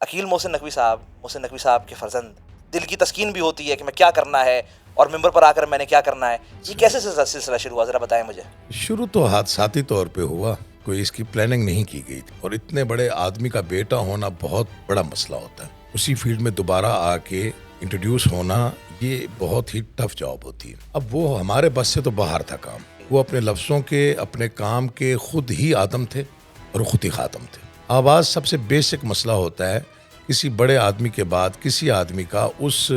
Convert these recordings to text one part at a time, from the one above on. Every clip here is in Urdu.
عقیل محسن نقوی صاحب کے فرزند، دل کی تسکین بھی ہوتی ہے کہ میں کیا کرنا ہے اور ممبر پر آ کر میں نے کیا کرنا ہے. یہ کیسے سلسلہ شروع ہوا، ذرا بتائیں مجھے. شروع تو حادثاتی طور پہ ہوا، کوئی اس کی پلاننگ نہیں کی گئی تھی، اور اتنے بڑے آدمی کا بیٹا ہونا بہت بڑا مسئلہ ہوتا ہے. اسی فیلڈ میں دوبارہ آ کے انٹروڈیوس ہونا یہ بہت ہی ٹف جاب ہوتی ہے. اب وہ ہمارے بس سے تو باہر تھا کام. وہ اپنے لفظوں کے، اپنے کام کے خود ہی آدم تھے اور خود ہی خاتم تھے. آواز سب سے بیسک مسئلہ ہوتا ہے کسی بڑے آدمی کے بعد کسی آدمی کا اس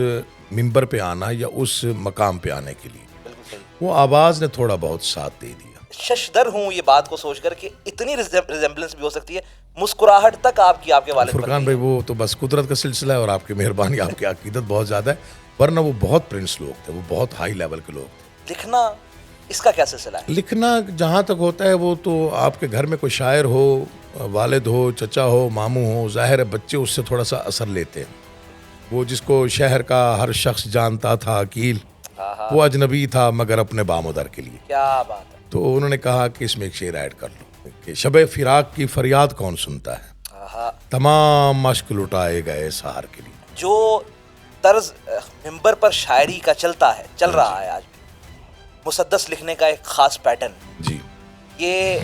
ممبر پہ آنا یا اس مقام پہ آنے کے لیے. وہ آواز نے تھوڑا بہت ساتھ دے دیا. ششدر ہوں یہ بات کو سوچ کر کہ اتنی ریزمبلنس بھی ہو سکتی ہے. مسکراہٹ تک آپ کے والد فرقان بھائی وہ تو بس قدرت کا سلسلہ ہے اور آپ کی مہربانی، آپ کی عقیدت بہت زیادہ ہے، ورنہ وہ بہت پرنس لوگ تھے، وہ بہت ہائی لیول کے لوگ تھے. لکھنا اس کا کیا سلسلہ ہے؟ لکھنا جہاں تک ہوتا ہے وہ تو آپ کے گھر میں کوئی شاعر ہو، والد ہو، چچا ہو، ماموں ہو، ظاہر ہے بچے اس سے تھوڑا سا اثر لیتے ہیں. وہ جس کو شہر کا ہر شخص جانتا تھا عقیل، وہ اجنبی تھا مگر اپنے بامدر کے لیے. کیا بات ہے. تو انہوں نے کہا کہ اس میں ایک شعر ایڈ کر لو کہ شب فراق کی فریاد کون سنتا ہے، تمام مشق لٹائے گئے سحر کے لیے. جو طرز ممبر پر شاعری کا چل رہا ہے آج، مسدس لکھنے کا ایک خاص پیٹرن، جی یہ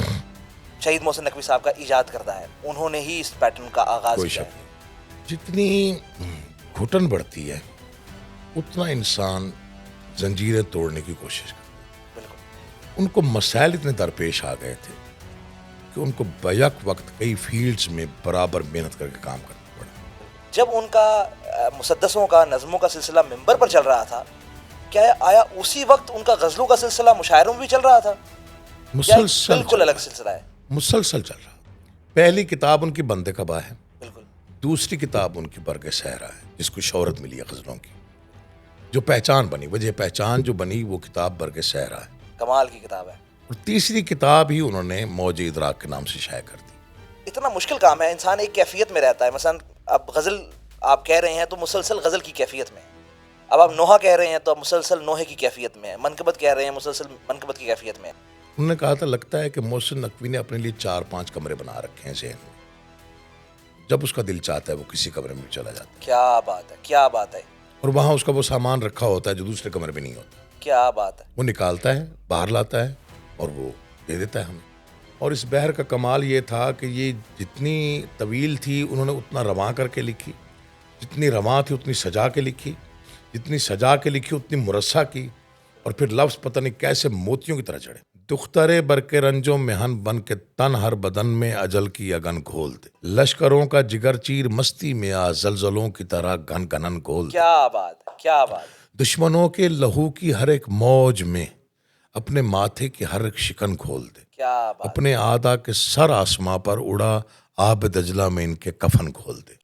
شہید محسن نقوی صاحب کا ایجاد کردہ ہے. انہوں نے ہی اس پیٹرن کا آغاز کیا ہے. جتنی گھٹن بڑھتی ہے اتنا انسان زنجیریں توڑنے کی کوشش کرتا ہے. بالکل. ان کو مسائل اتنے درپیش آ گئے تھے کہ ان کو بیک وقت کئی فیلڈز میں برابر محنت کر کے کام کرنا پڑا. جب ان کا مسدسوں کا، نظموں کا سلسلہ ممبر پر چل رہا تھا، کیا آیا اسی وقت ان کا غزلوں کا سلسلہ مشاعروں میں بھی چل رہا تھا؟ مسلسل بالکل الگ سلسلہ ہے. مسلسل چل رہا. پہلی کتاب ان کی بندے قبا ہے. بالکل. دوسری کتاب ان کی برگ صحرا ہے، جس کو شہرت ملی ہے غزلوں کی، جو پہچان بنی، وجہ پہچان جو بنی وہ کتاب برگ صحرا ہے. کمال کی کتاب ہے. اور تیسری کتاب ہی انہوں نے موج ادراک کے نام سے شائع کر دی. اتنا مشکل کام ہے، انسان ایک کیفیت میں رہتا ہے. مثلا اب غزل آپ کہہ رہے ہیں تو مسلسل غزل کی کیفیت میں، اب آپ نوحہ کہہ رہے ہیں تو مسلسل نوحے کی کیفیت میں، منقبت کہہ رہے ہیں مسلسل منقبت کی کیفیت میں. انہوں نے کہا تھا لگتا ہے کہ محسن نقوی نے اپنے لیے 4-5 کمرے بنا رکھے ہیں ذہن میں، جب اس کا دل چاہتا ہے وہ کسی کمرے میں چلا جاتا ہے. کیا بات ہے، کیا بات ہے. اور وہاں اس کا وہ سامان رکھا ہوتا ہے جو دوسرے کمرے میں نہیں ہوتا. کیا بات ہے. وہ نکالتا ہے، باہر لاتا ہے اور وہ دے دیتا ہے ہمیں. اور اس بحر کا کمال یہ تھا کہ یہ جتنی طویل تھی انہوں نے اتنا رواں کر کے لکھی، جتنی رواں تھی اتنی سجا کے لکھی، جتنی سجا کے لکھی اتنی مرصع کی، اور پھر لفظ پتہ نہیں کیسے موتیوں کی طرح چڑھے. دخترے برکے رنجوں مہن بن کے تن ہر بدن میں اجل کی اگن کھول دے، لشکروں کا جگر چیر مستی میں آ زلزلوں کی طرح گھن گھنن کھول دے. کیا بات ہے، کیا بات. دشمنوں کے لہو کی ہر ایک موج میں اپنے ماتھے کی ہر ایک شکن کھول دے. کیا بات. اپنے آدھا کے سر آسماں پر اڑا آب دجلہ میں ان کے کفن کھول دے.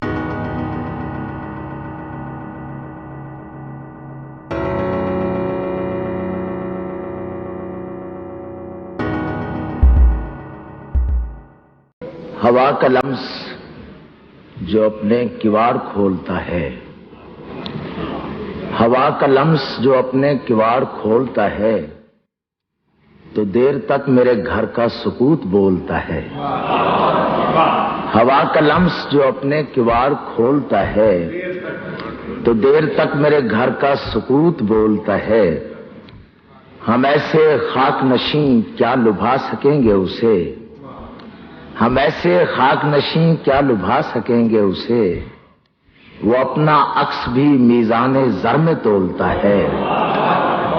ہوا کا لمس جو اپنے کواڑ کھولتا ہے، ہوا کا لمس جو اپنے کواڑ کھولتا ہے تو دیر تک میرے گھر کا سکوت بولتا ہے. ہوا کا لمس جو اپنے کواڑ کھولتا ہے تو دیر تک میرے گھر کا سکوت بولتا ہے. ہم ایسے خاک نشین کیا لبھا سکیں گے اسے، ہم ایسے خاک نشین کیا لبھا سکیں گے اسے، وہ اپنا عکس بھی میزان زر میں تولتا ہے.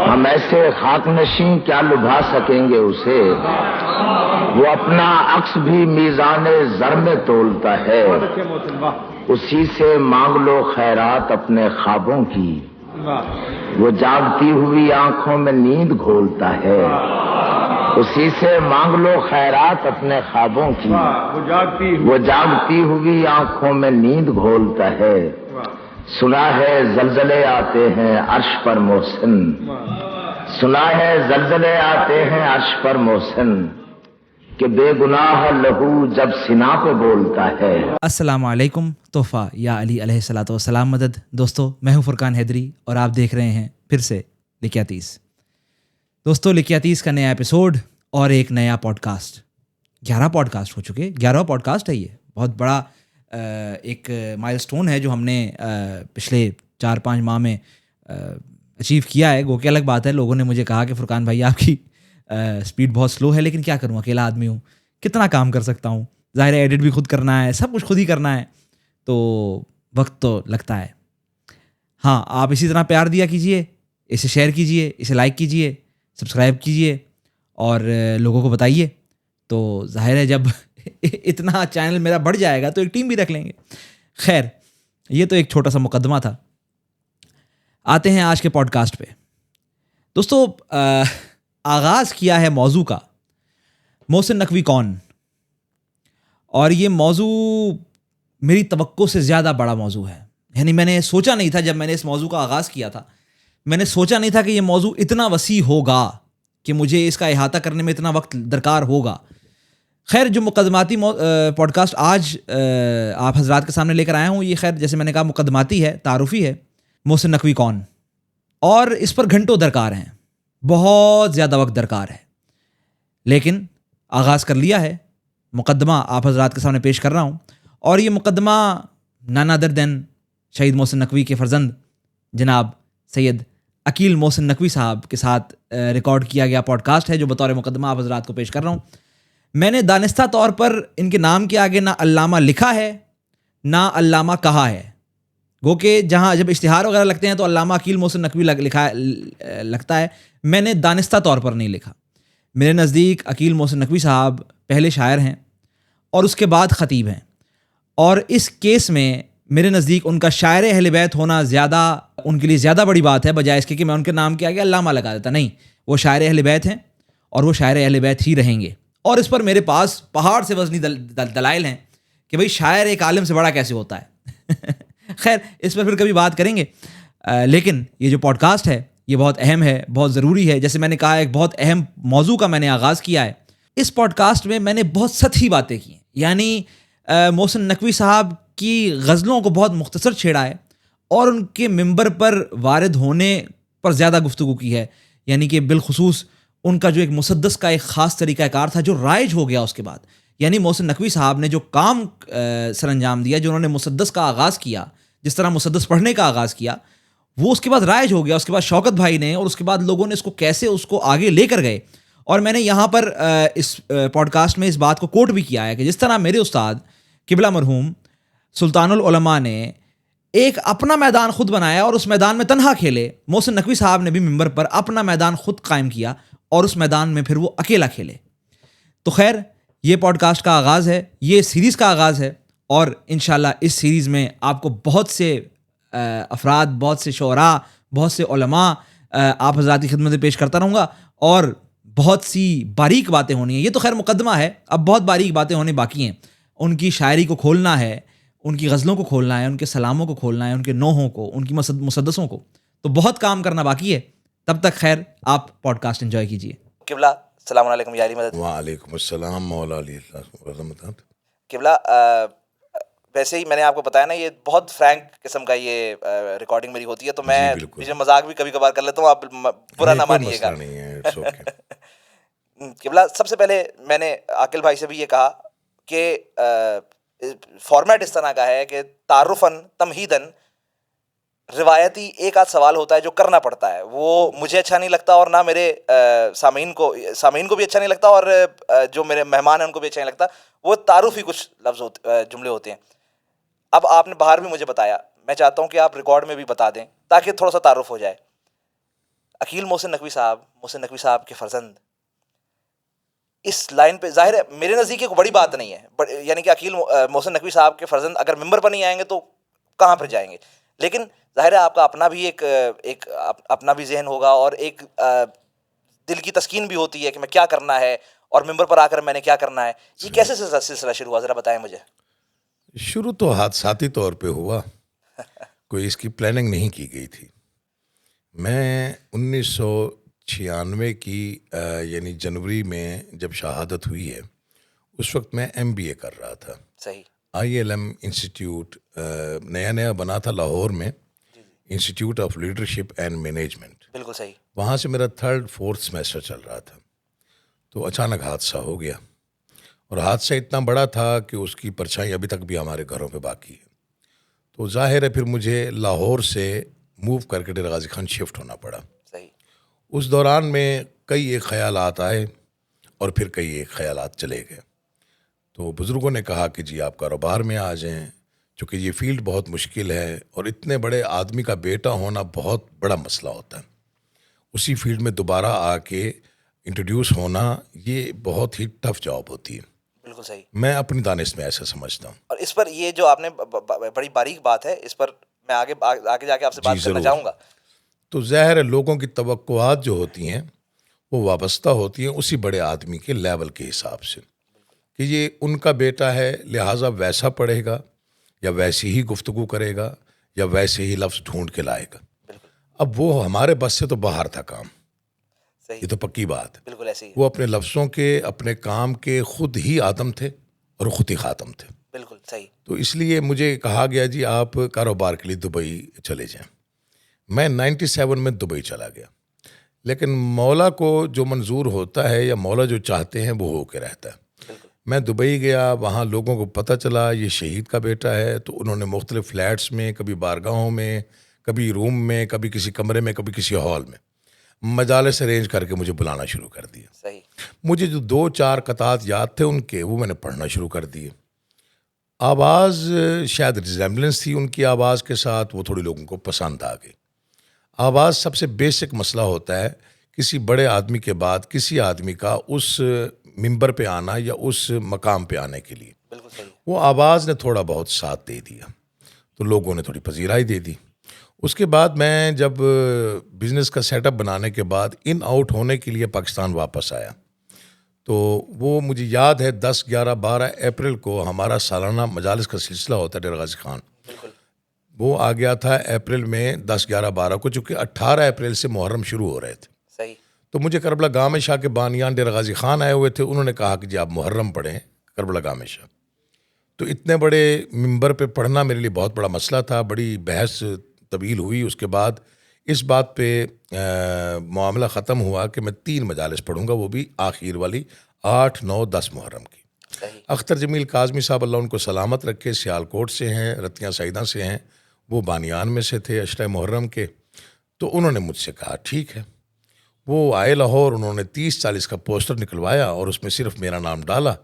ہم ایسے خاک نشین کیا لبھا سکیں گے اسے، وہ اپنا عکس بھی میزان زر میں تولتا ہے. اسی سے مانگ لو خیرات اپنے خوابوں کی، وہ جاگتی ہوئی آنکھوں میں نیند گھولتا ہے. اسی سے مانگ لو خیرات اپنے خوابوں کی، وہ جاگتی ہوئی آنکھوں میں نیند گھولتا ہے. سنا ہے زلزلے آتے ہیں عرش پر محسن، سنا ہے زلزلے آتے ہیں عرش پر محسن، کہ بے گناہ لہو جب سنا پہ بولتا ہے. السلام علیکم. تحفہ یا علی علیہ الصلوۃ والسلام مدد. دوستو میں ہوں فرقان حیدری اور آپ دیکھ رہے ہیں پھر سے لکھیاتیس. دوستو لکھیاتیس کا نیا ایپیسوڈ اور ایک نیا پوڈ کاسٹ. 11 پوڈ کاسٹ ہو چکے، 11واں پوڈ کاسٹ ہے یہ. بہت بڑا ایک مائل سٹون ہے جو ہم نے پچھلے 4-5 ماہ میں اچیو کیا ہے. گو کہ الگ بات ہے, لوگوں نے مجھے کہا کہ فرقان بھائی آپ کی اسپیڈ بہت سلو ہے, لیکن کیا کروں, اکیلا آدمی ہوں, کتنا کام کر سکتا ہوں, ظاہر ہے ایڈٹ بھی خود کرنا ہے, سب کچھ خود ہی کرنا ہے, تو وقت تو لگتا ہے. ہاں, آپ اسی طرح پیار دیا کیجیے, اسے شیئر کیجیے, اسے لائک کیجیے, سبسکرائب کیجیے اور لوگوں کو بتائیے. تو ظاہر ہے جب اتنا چینل میرا بڑھ جائے گا تو ایک ٹیم بھی رکھ لیں گے. خیر, یہ تو ایک چھوٹا سا مقدمہ تھا. آتے ہیں آج کے پوڈ کاسٹ پہ. دوستو, آغاز کیا ہے موضوع کا محسن نقوی کون, اور یہ موضوع میری توقع سے زیادہ بڑا موضوع ہے. یعنی میں نے سوچا نہیں تھا, جب میں نے اس موضوع کا آغاز کیا تھا, میں نے سوچا نہیں تھا کہ یہ موضوع اتنا وسیع ہوگا کہ مجھے اس کا احاطہ کرنے میں اتنا وقت درکار ہوگا. خیر, جو مقدماتی پوڈ کاسٹ آج آپ حضرات کے سامنے لے کر آیا ہوں, یہ خیر جیسے میں نے کہا مقدماتی ہے, تعارفی ہے. محسن نقوی کون, اور اس پر گھنٹوں درکار ہیں, بہت زیادہ وقت درکار ہے, لیکن آغاز کر لیا ہے. مقدمہ آپ حضرات کے سامنے پیش کر رہا ہوں, اور یہ مقدمہ نان ادر دین شہید محسن نقوی کے فرزند جناب سید عقیل محسن نقوی صاحب کے ساتھ ریکارڈ کیا گیا پوڈ کاسٹ ہے, جو بطور مقدمہ آپ حضرات کو پیش کر رہا ہوں. میں نے دانستہ طور پر ان کے نام کے آگے نہ علامہ لکھا ہے نہ علامہ کہا ہے. گو کہ جہاں جب اشتہار وغیرہ لگتے ہیں تو علامہ عقیل محسن نقوی لکھا لگتا ہے, میں نے دانستہ طور پر نہیں لکھا. میرے نزدیک عقیل محسن نقوی صاحب پہلے شاعر ہیں اور اس کے بعد خطیب ہیں, اور اس کیس میں میرے نزدیک ان کا شاعر اہل بیت ہونا زیادہ ان کے لیے زیادہ بڑی بات ہے, بجائے اس کے کہ میں ان کے نام کے آگے علامہ لگا دیتا. نہیں, وہ شاعر اہل بیت ہیں اور وہ شاعر اہل بیت ہی رہیں گے. اور اس پر میرے پاس پہاڑ سے وزنی دلائل ہیں کہ بھئی شاعر ایک عالم سے بڑا کیسے ہوتا ہے. خیر, اس پر پھر کبھی بات کریں گے. لیکن یہ جو پوڈ کاسٹ ہے یہ بہت اہم ہے, بہت ضروری ہے. جیسے میں نے کہا, ایک بہت اہم موضوع کا میں نے آغاز کیا ہے. اس پوڈ کاسٹ میں نے بہت سطحی باتیں کی ہیں, یعنی محسن نقوی صاحب کی غزلوں کو بہت مختصر چھیڑا ہے اور ان کے ممبر پر وارد ہونے پر زیادہ گفتگو کی ہے. یعنی کہ بالخصوص ان کا جو ایک مسدس کا ایک خاص طریقہ کار تھا جو رائج ہو گیا اس کے بعد. یعنی محسن نقوی صاحب نے جو کام سر انجام دیا, جو انہوں نے مسدس کا آغاز کیا, جس طرح مسدس پڑھنے کا آغاز کیا, وہ اس کے بعد رائج ہو گیا. اس کے بعد شوکت بھائی نے, اور اس کے بعد لوگوں نے اس کو کیسے اس کو آگے لے کر گئے. اور میں نے یہاں پر اس پوڈ کاسٹ میں اس بات کو کوٹ بھی کیا ہے کہ جس طرح میرے استاد قبلہ مرحوم سلطان العلماء نے ایک اپنا میدان خود بنایا اور اس میدان میں تنہا کھیلے, محسن نقوی صاحب نے بھی ممبر پر اپنا میدان خود قائم کیا اور اس میدان میں پھر وہ اکیلا کھیلے. تو خیر, یہ پوڈ کاسٹ کا آغاز ہے, یہ سیریز کا آغاز ہے, اور انشاءاللہ اس سیریز میں آپ کو بہت سے افراد, بہت سے شعراء, بہت سے علماء آپ حضرات کی خدمت میں پیش کرتا رہوں گا, اور بہت سی باریک باتیں ہونی ہیں. یہ تو خیر مقدمہ ہے, اب بہت باریک باتیں ہونے باقی ہیں. ان کی شاعری کو کھولنا ہے, ان کی غزلوں کو کھولنا ہے, ان کے سلاموں کو کھولنا ہے, ان کے نوحوں کو, ان کی مسدسوں کو, تو بہت کام کرنا باقی ہے. تب تک خیر, آپ پوڈ کاسٹ انجوائے کیجیے. قبلہ السلام علیکم یا علی مدد. وعلیکم السلام مولا علی اللہ. قبلہ, ویسے ہی میں نے آپ کو بتایا نا, یہ بہت فرینک قسم کا یہ ریکارڈنگ میری ہوتی ہے, تو میں مجھے مذاق بھی کبھی کبھار کر لیتا ہوں, آپ برا نہ مانیے گا. قبلہ, سب سے پہلے میں نے عاقل بھائی سے بھی یہ کہا کہ فارمیٹ اس طرح کا ہے کہ تعارفاً تمہیداً روایتی ایک آدھ سوال ہوتا ہے جو کرنا پڑتا ہے. وہ مجھے اچھا نہیں لگتا اور نہ میرے سامعین کو بھی اچھا نہیں لگتا, اور جو میرے مہمان ہیں ان کو بھی اچھا نہیں لگتا. وہ تعارفی کچھ لفظ جملے ہوتے ہیں. اب آپ نے باہر بھی مجھے بتایا, میں چاہتا ہوں کہ آپ ریکارڈ میں بھی بتا دیں تاکہ تھوڑا سا تعارف ہو جائے. عقیل محسن نقوی صاحب کے فرزند, اس لائن پہ ظاہر ہے میرے نزدیک کوئی بڑی بات نہیں ہے, یعنی کہ عقیل محسن نقوی صاحب کے فرزند اگر ممبر پر نہیں آئیں گے تو کہاں پر جائیں گے. لیکن ظاہر ہے آپ کا اپنا بھی ایک اپنا بھی ذہن ہوگا, اور ایک دل کی تسکین بھی ہوتی ہے کہ میں کیا کرنا ہے اور ممبر پر آ کر میں نے کیا کرنا ہے. یہ کیسے سلسلہ شروع ہوا, ذرا بتائیں مجھے. شروع تو حادثاتی طور پہ ہوا, کوئی اس کی پلاننگ نہیں کی گئی تھی. میں 1996 کی یعنی جنوری میں جب شہادت ہوئی ہے, اس وقت میں MBA کر رہا تھا. صحیح. ILM انسٹیٹیوٹ نیا بنا تھا لاہور میں, institute of leadership and management. بالکل صحیح. وہاں سے میرا 3rd 4th سیمیسٹر چل رہا تھا, تو اچانک حادثہ ہو گیا اور حادثہ اتنا بڑا تھا کہ اس کی پرچھائی ابھی تک بھی ہمارے گھروں پہ باقی ہے. تو ظاہر ہے پھر مجھے لاہور سے موو کر کے ڈیرہ غازی خان شفٹ ہونا پڑا. صحیح. اس دوران میں کئی ایک خیالات آئے اور پھر کئی ایک خیالات چلے گئے. تو بزرگوں نے کہا کہ جی آپ کاروبار میں آ جائیں، چونکہ یہ فیلڈ بہت مشکل ہے اور اتنے بڑے آدمی کا بیٹا ہونا بہت بڑا مسئلہ ہوتا ہے. اسی فیلڈ میں دوبارہ آ کے انٹروڈیوس ہونا یہ بہت ہی ٹف جاب ہوتی ہے. بالکل صحیح. میں اپنی دانش میں ایسا سمجھتا ہوں. اور اس پر یہ جو آپ نے بڑی باریک بات ہے، اس پر میں آگے جا کے آپ سے بات کرنا چاہوں گا. تو ظاہر ہے لوگوں کی توقعات جو ہوتی ہیں وہ وابستہ ہوتی ہیں اسی بڑے آدمی کے لیول کے حساب سے کہ یہ ان کا بیٹا ہے، لہٰذا ویسا پڑھے گا یا ویسی ہی گفتگو کرے گا یا ویسے ہی لفظ ڈھونڈ کے لائے گا. اب وہ ہمارے بس سے تو باہر تھا کام. صحیح. یہ تو پکی بات ہے. بالکل ایسے ہی. وہ اپنے لفظوں کے، اپنے کام کے خود ہی آدم تھے اور خود ہی خاتم تھے. بالکل صحیح. تو اس لیے مجھے کہا گیا جی آپ کاروبار کے لیے دبئی چلے جائیں. میں 97 میں دبئی چلا گیا، لیکن مولا کو جو منظور ہوتا ہے یا مولا جو چاہتے ہیں وہ ہو کے رہتا ہے. میں دبئی گیا، وہاں لوگوں کو پتہ چلا یہ شہید کا بیٹا ہے، تو انہوں نے مختلف فلیٹس میں، کبھی بارگاہوں میں، کبھی روم میں، کبھی کسی کمرے میں، کبھی کسی ہال میں مجالس ارینج کر کے مجھے بلانا شروع کر دیا. صحیح. مجھے جو 2-4 قطعات یاد تھے ان کے، وہ میں نے پڑھنا شروع کر دیے. آواز شاید ریزیمبلنس تھی ان کی آواز کے ساتھ، وہ تھوڑی لوگوں کو پسند آ گئی. آواز سب سے بیسک مسئلہ ہوتا ہے کسی بڑے آدمی کے بعد کسی آدمی کا اس ممبر پہ آنا یا اس مقام پہ آنے کے لیے. بالکل صحیح. وہ آواز نے تھوڑا بہت ساتھ دے دیا تو لوگوں نے تھوڑی پذیرائی دے دی. اس کے بعد میں جب بزنس کا سیٹ اپ بنانے کے بعد ان آؤٹ ہونے کے لیے پاکستان واپس آیا تو وہ مجھے یاد ہے 10, 11, 12 اپریل کو ہمارا سالانہ مجالس کا سلسلہ ہوتا ہے ڈیرہ غازی خان. بالکل. وہ آ گیا تھا اپریل میں 10, 11, 12 کو، چونکہ 18 اپریل سے محرم شروع ہو رہے تھے. صحیح. تو مجھے کربلا گام شاہ کے بانیان ڈیرہ غازی خان آئے ہوئے تھے. انہوں نے کہا کہ جی آپ محرم پڑھیں کربلا گام شاہ. تو اتنے بڑے ممبر پہ پڑھنا میرے لیے بہت بڑا مسئلہ تھا. بڑی بحث طویل ہوئی. اس کے بعد اس بات پہ معاملہ ختم ہوا کہ میں 3 مجالس پڑھوں گا، وہ بھی آخر والی 8, 9, 10 محرم کی. صحیح. اختر جمیل کاظمی صاحب اللہ ان کو سلامت رکھے، سیالکوٹ سے ہیں، رتیاں سعیدہ سے ہیں، وہ بانیان میں سے تھے عشرہ محرم کے. تو انہوں نے مجھ سے کہا ٹھیک ہے. وہ آئے لاہور، انہوں نے 30-40 کا پوسٹر نکلوایا اور اس میں صرف میرا نام ڈالا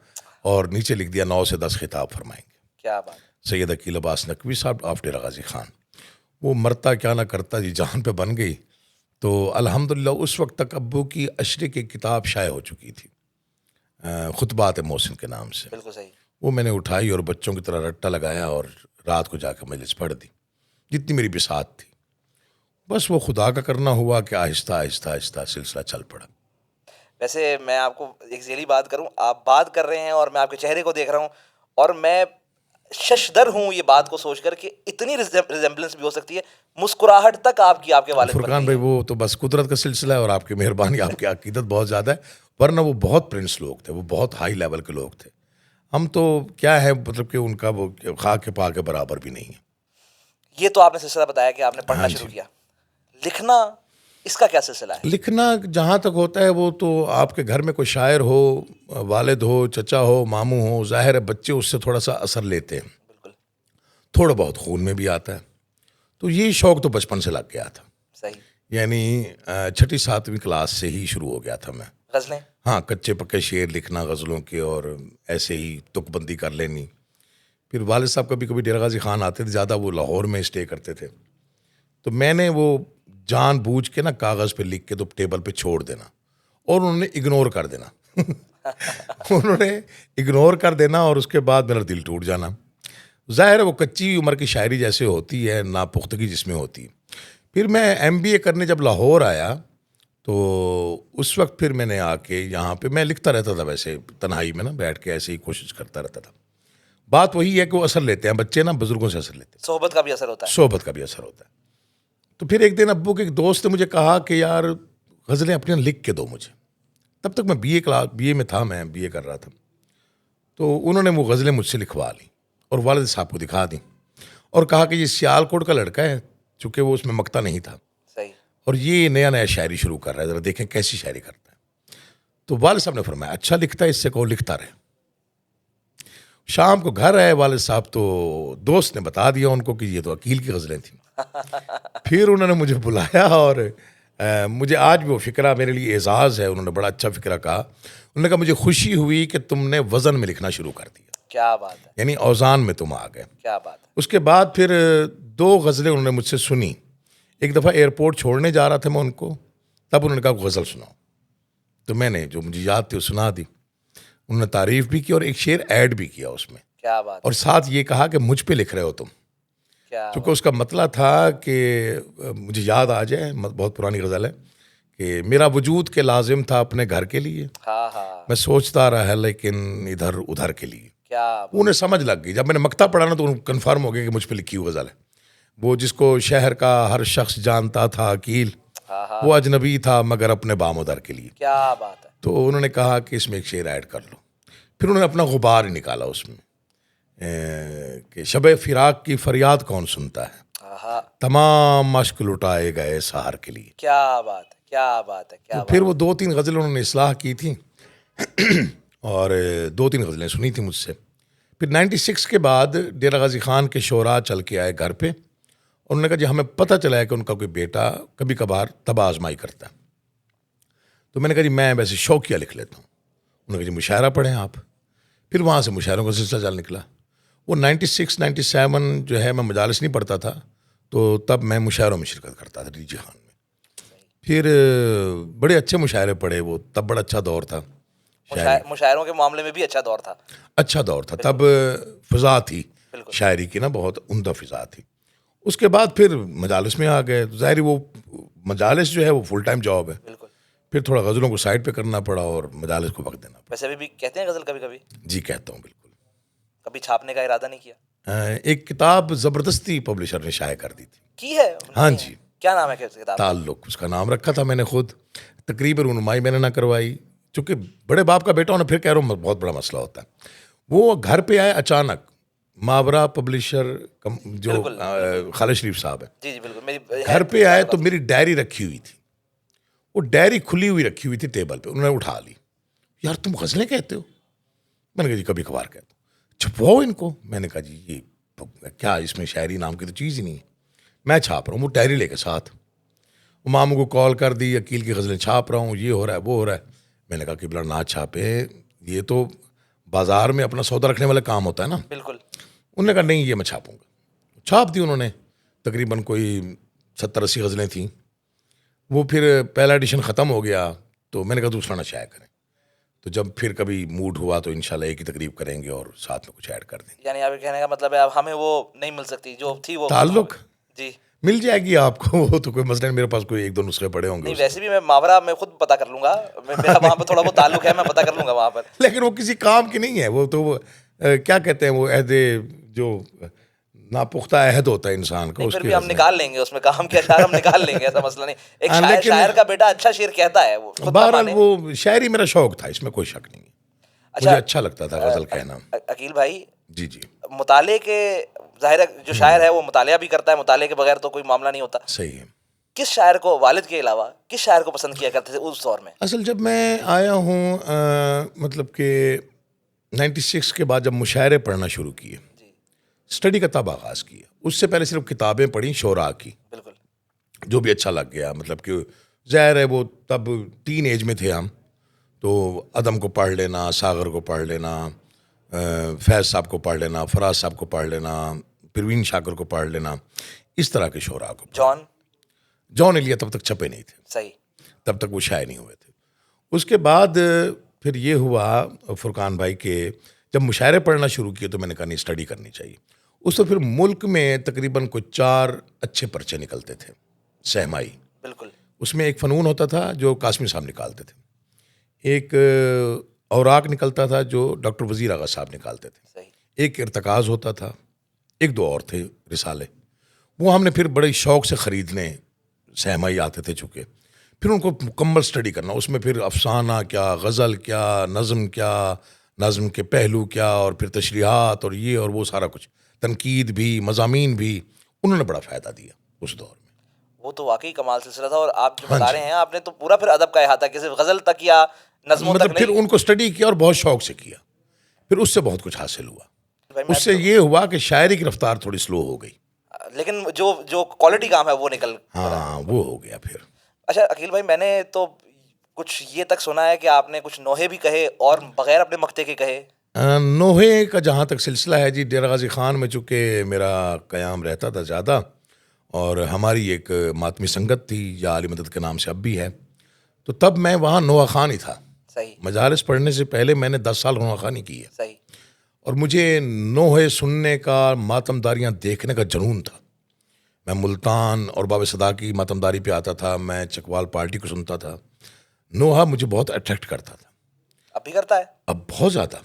اور نیچے لکھ دیا 9 سے 10 خطاب فرمائیں گے. کیا بات. سید عقیل عباس نقوی صاحب آف ڈیرہ غازی خان. وہ مرتا کیا نہ کرتا جی جان پہ بن گئی. تو الحمدللہ اس وقت تک ابو کی عشرے کی کتاب شائع ہو چکی تھی خطبات محسن کے نام سے. بالکل صحیح. وہ میں نے اٹھائی اور بچوں کی طرح رٹا لگایا اور رات کو جا کے مجلس پڑھ دی جتنی میری بساط تھی. بس وہ خدا کا کرنا ہوا کہ آہستہ آہستہ آہستہ سلسلہ چل پڑا. ویسے میں آپ کو ایک ذیلی بات کروں، آپ بات کر رہے ہیں اور میں آپ کے چہرے کو دیکھ رہا ہوں اور میں ششدر ہوں یہ بات کو سوچ کر کہ اتنی ریزیمبلنس بھی ہو سکتی ہے. مسکراہٹ تک آپ کی، آپ کے والد فرقان بھائی وہ تو بس قدرت کا سلسلہ ہے اور آپ کی مہربانی، آپ کی عقیدت بہت زیادہ ہے. ورنہ وہ بہت پرنس لوگ تھے، وہ بہت ہائی لیول کے لوگ تھے. ہم تو کیا ہے مطلب کہ ان کا وہ خاک پا کے برابر بھی نہیں ہے. یہ تو آپ نے سلسلہ بتایا کہ آپ نے پڑھنا شروع کیا. لکھنا، اس کا کیا سلسلہ ہے؟ لکھنا جہاں تک ہوتا ہے وہ تو آپ کے گھر میں کوئی شاعر ہو، والد ہو، چچا ہو، ماموں ہو، ظاہر ہے بچے اس سے تھوڑا سا اثر لیتے ہیں. بالکل. تھوڑا بہت خون میں بھی آتا ہے. تو یہ شوق تو بچپن سے لگ گیا تھا. صحیح. یعنی 6ٹھی 7ویں کلاس سے ہی شروع ہو گیا تھا میں. غزلیں؟ ہاں، کچے پکے شعر لکھنا غزلوں کے اور ایسے ہی تک بندی کر لینی. پھر والد صاحب کبھی کبھی ڈیرہ غازی خان آتے تھے، زیادہ وہ لاہور میں اسٹے کرتے تھے. تو میں نے وہ جان بوجھ کے نا کاغذ پہ لکھ کے تو ٹیبل پہ چھوڑ دینا اور انہوں نے اگنور کر دینا انہوں نے اگنور کر دینا اور اس کے بعد میرا دل ٹوٹ جانا. ظاہر ہے وہ کچی عمر کی شاعری جیسے ہوتی ہے، ناپختگی جس میں ہوتی ہے. پھر میں MBA کرنے جب لاہور آیا تو اس وقت پھر میں نے آ کے یہاں پہ میں لکھتا رہتا تھا، ویسے تنہائی میں نا بیٹھ کے ایسے ہی کوشش کرتا رہتا تھا. بات وہی ہے کہ وہ اثر لیتے ہیں بچے نا، بزرگوں سے اثر لیتے ہیں. صحبت کا بھی اثر ہوتا ہے. صحبت کا بھی اثر ہوتا ہے. تو پھر ایک دن ابو کے ایک دوست نے مجھے کہا کہ یار غزلیں اپنی لکھ کے دو مجھے. تب تک میں BA میں تھا، میں BA کر رہا تھا. تو انہوں نے وہ غزلیں مجھ سے لکھوا لیں اور والد صاحب کو دکھا دیں اور کہا کہ یہ سیالکوٹ کا لڑکا ہے، چونکہ وہ اس میں مکتا نہیں تھا. صحیح. اور یہ نیا نیا شاعری شروع کر رہا ہے، ذرا دیکھیں کیسی شاعری کرتا ہے. تو والد صاحب نے فرمایا اچھا لکھتا ہے، اس سے کہو لکھتا رہے. شام کو گھر آئے والد صاحب تو دوست نے بتا دیا ان کو کہ یہ تو عقیل کی غزلیں تھیں. پھر انہوں نے مجھے بلایا اور مجھے آج بھی وہ فقرہ میرے لیے اعزاز ہے. انہوں نے بڑا اچھا فقرہ کہا. انہوں نے کہا مجھے خوشی ہوئی کہ تم نے وزن میں لکھنا شروع کر دیا. کیا بات ہے, یعنی اوزان میں تم آ گئے. کیا بات ہے. اس کے بعد پھر 2 غزلیں انہوں نے مجھ سے سنی. ایک دفعہ ایئرپورٹ چھوڑنے جا رہا تھا میں ان کو, تب انہوں نے کہا غزل سناؤ. تو میں نے جو مجھے یاد تھی وہ سنا دی. انہوں نے تعریف بھی کی اور ایک شعر ایڈ بھی کیا اس میں. کیا بات. اور ساتھ یہ کہا کہ مجھ پہ لکھ رہے ہو تم. چونکہ اس کا مطلب تھا کہ مجھے یاد آ جائے, بہت پرانی غزل ہے, کہ میرا وجود کے لازم تھا اپنے گھر کے لیے, میں سوچتا رہا لیکن ادھر ادھر کے لیے. انہیں سمجھ لگ گئی. جب میں نے مکتا پڑھا نا تو انہیں کنفرم ہو گیا کہ مجھ پہ لکھی ہوئی غزل ہے. وہ جس کو شہر کا ہر شخص جانتا تھا عقیل, وہ اجنبی تھا مگر اپنے بام ادھر کے لیے. کیا بات ہے. تو انہوں نے کہا کہ اس میں ایک شعر ایڈ کر لو. پھر انہوں نے اپنا غبار نکالا اس میں کہ شب فراق کی فریاد کون سنتا ہے, تمام مشق لٹائے گئے سحر کے لیے. کیا بات ہے, کیا بات ہے, کیا بات. پھر وہ 2-3 غزلیں انہوں نے اصلاح کی تھیں اور 2-3 غزلیں سنی تھیں مجھ سے. پھر 96 کے بعد ڈیرہ غازی خان کے شعراء چل کے آئے گھر پہ. انہوں نے کہا جی ہمیں پتہ چلا ہے کہ ان کا کوئی بیٹا کبھی کبھار تباہ آزمائی کرتا ہے. تو میں نے کہا جی میں ویسے شوقیہ لکھ لیتا ہوں. انہوں نے کہا جی مشاعرہ پڑھیں آپ. پھر وہاں سے مشاعروں کا سلسلہ چل نکلا. وہ 96-97 جو ہے میں مجالس نہیں پڑھتا تھا, تو تب میں مشاعروں میں شرکت کرتا تھا ڈی جی خان میں. پھر بڑے اچھے مشاعرے پڑھے. وہ تب بڑا اچھا دور تھا, مشاعروں کے معاملے میں بھی اچھا دور تھا. اچھا دور تھا. تب فضا تھی شاعری کی نا, بہت عمدہ فضا تھی. اس کے بعد پھر مجالس میں آ گئے. ظاہر وہ مجالس جو ہے وہ فل ٹائم جاب ہے. پھر تھوڑا غزلوں کو سائڈ پہ کرنا پڑا اور مجالس کو وقت دینا پڑا. ویسے بھی کہتے ہیں غزل کبھی کبھی؟ جی کہتا ہوں بالکل. کبھی چھاپنے کا ارادہ نہیں کیا؟ ایک کتاب زبردستی پبلشر نے شائع کر دی تھی. کی ہے؟ ہاں جی. کیا نام ہے کتاب؟ تعلق اس کا نام رکھا تھا میں نے خود. تقریباً رونمائی میں نے نہ کروائی, چونکہ بڑے باپ کا بیٹا ہونا پھر کہہ رہا ہوں بہت بڑا مسئلہ ہوتا ہے. وہ گھر پہ آئے اچانک. ماورا پبلشر جو خالد شریف صاحب ہے, جی جی بالکل, گھر پہ آئے تو میری ڈائری رکھی ہوئی تھی. وہ ڈائری کھلی ہوئی رکھی ہوئی تھی ٹیبل پہ. انہوں نے اٹھا لی. یار تم غزلیں کہتے ہو؟ میں نے کہا جی کبھی کبھار کہتا ہوں. چھپواؤ ان کو. میں نے کہا جی یہ کیا, اس میں شاعری نام کی تو چیز ہی نہیں ہے. میں چھاپ رہا ہوں. وہ ڈائری لے کے ساتھ. وہ ماموں کو کال کر دی, عقیل کی غزلیں چھاپ رہا ہوں, یہ ہو رہا ہے وہ ہو رہا ہے. میں نے کہا کہ بلا نہ چھاپے, یہ تو بازار میں اپنا سودا رکھنے والا کام ہوتا ہے نا. بالکل. انہوں نے کہا نہیں یہ میں چھاپوں گا. چھاپ دی انہوں نے. تقریباً کوئی 70-80 غزلیں تھیں. وہ پھر پہلا ایڈیشن ختم ہو گیا تو میں نے کہا دوسرا نہ شائع کریں. تو جب پھر کبھی موڈ ہوا تو انشاءاللہ ایک ہی تقریب کریں گے اور ساتھ میں کچھ ایڈ کر دیں گے. یعنی آپ کہنے کا مطلب ہے اب ہمیں وہ نہیں مل سکتی جو تھی وہ تعلق؟ جی مل جائے گی آپ کو, وہ تو کوئی مسئلہ نہیں. میرے پاس کوئی 1-2 نسخے پڑے ہوں گے. نہیں ویسے بھی میں ماورا میں خود پتہ کر لوں گا, میرا وہاں پہ تھوڑا وہ تعلق ہے, میں پتہ کر لوں گا وہاں پر. لیکن وہ کسی کام کی نہیں ہے. وہ تو وہ کیا کہتے ہیں, وہ عہد جو ناپختہ عہد ہوتا ہے انسان کا. پھر بھی ہم نکال لیں گے اس میں کام کے اشعار ہم نکال لیں گے, ایسا مسئلہ نہیں. ایک شاعر کا بیٹا اچھا شعر کہتا ہے. وہ بہرحال وہ شاعری میرا شوق تھا, اس میں کوئی شک نہیں ہے. مجھے اچھا لگتا تھا غزل کہنا. عقیل بھائی جی جی, مطالعے کے ظاہر ہے جو شاعر ہے وہ مطالعہ بھی کرتا ہے, مطالعے کے بغیر تو کوئی معاملہ نہیں ہوتا. صحیح ہے. کس شاعر کو والد کے علاوہ کس شاعر کو پسند کیا کرتے تھے اس دور میں؟ اصل جب میں آیا ہوں مطلب کہ 96 کے بعد جب مشاعرے پڑھنا شروع کیے, اسٹڈی کا تب آغاز کیا. اس سے پہلے صرف کتابیں پڑھیں شعراء کی, بالکل, جو بھی اچھا لگ گیا. مطلب کہ ظاہر ہے وہ تب ٹین ایج میں تھے ہم, تو ادم کو پڑھ لینا, ساغر کو پڑھ لینا, فیض صاحب کو پڑھ لینا, فراز صاحب کو پڑھ لینا, پروین شاکر کو پڑھ لینا, اس طرح کے شعراء کو. جان ایلیا تب تک چھپے نہیں تھے. صحیح, تب تک وہ شائع نہیں ہوئے تھے. اس کے بعد پھر یہ ہوا فرقان بھائی کہ جب مشاعرے پڑھنا شروع کیے تو میں نے کہا نہیں اسٹڈی کرنی چاہیے. اس تو پھر ملک میں تقریباً کوئی 4 اچھے پرچے نکلتے تھے سہمائی. بالکل. اس میں ایک فنون ہوتا تھا جو قاسمی صاحب نکالتے تھے, ایک اوراق نکلتا تھا جو ڈاکٹر وزیر آغا صاحب نکالتے تھے, ایک ارتکاز ہوتا تھا, 1-2 اور تھے رسالے. وہ ہم نے پھر بڑے شوق سے خریدنے, سہمائی آتے تھے چونکہ, پھر ان کو مکمل سٹڈی کرنا. اس میں پھر افسانہ کیا, غزل کیا, نظم کیا, نظم کے پہلو کیا, اور پھر تشریحات اور یہ اور وہ سارا کچھ, تنقید بھی, مضامین بھی. انہوں نے بڑا فائدہ دیا اس دور میں. وہ تو واقعی کمال سلسلہ تھا. اور آپ جو بتا رہے ہیں آپ نے تو پورا پھر ادب کا احاطہ کیا, صرف غزل تک یا نظموں تک نہیں. پھر ان کو سٹڈی کیا اور بہت شوق سے کیا, پھر اس سے بہت کچھ حاصل ہوا. اس سے یہ ہوا کہ شاعری کی رفتار تھوڑی سلو ہو گئی, لیکن جو کوالٹی کام ہے وہ نکل. ہاں وہ ہو گیا پھر. اچھا عقیل بھائی, میں نے تو کچھ یہ تک سنا ہے کہ آپ نے کچھ نوحے بھی کہے اور بغیر اپنے مقطع کے کہے. نوحے کا جہاں تک سلسلہ ہے جی, ڈیرہ غازی خان میں چونکہ میرا قیام رہتا تھا زیادہ, اور ہماری ایک ماتمی سنگت تھی یا علی مدد کے نام سے اب بھی ہے, تو تب میں وہاں نوحہ خان ہی تھا. صحیح. مجالس پڑھنے سے پہلے میں نے 10 سال نوحہ خانی کی ہے. صحیح. اور مجھے نوحے سننے کا, ماتم داریاں دیکھنے کا جنون تھا. میں ملتان اور باب صدا کی ماتم داری پہ آتا تھا, میں چکوال پارٹی کو سنتا تھا. نوحہ مجھے بہت اٹریکٹ کرتا تھا. اب بھی کرتا ہے؟ اب بہت زیادہ.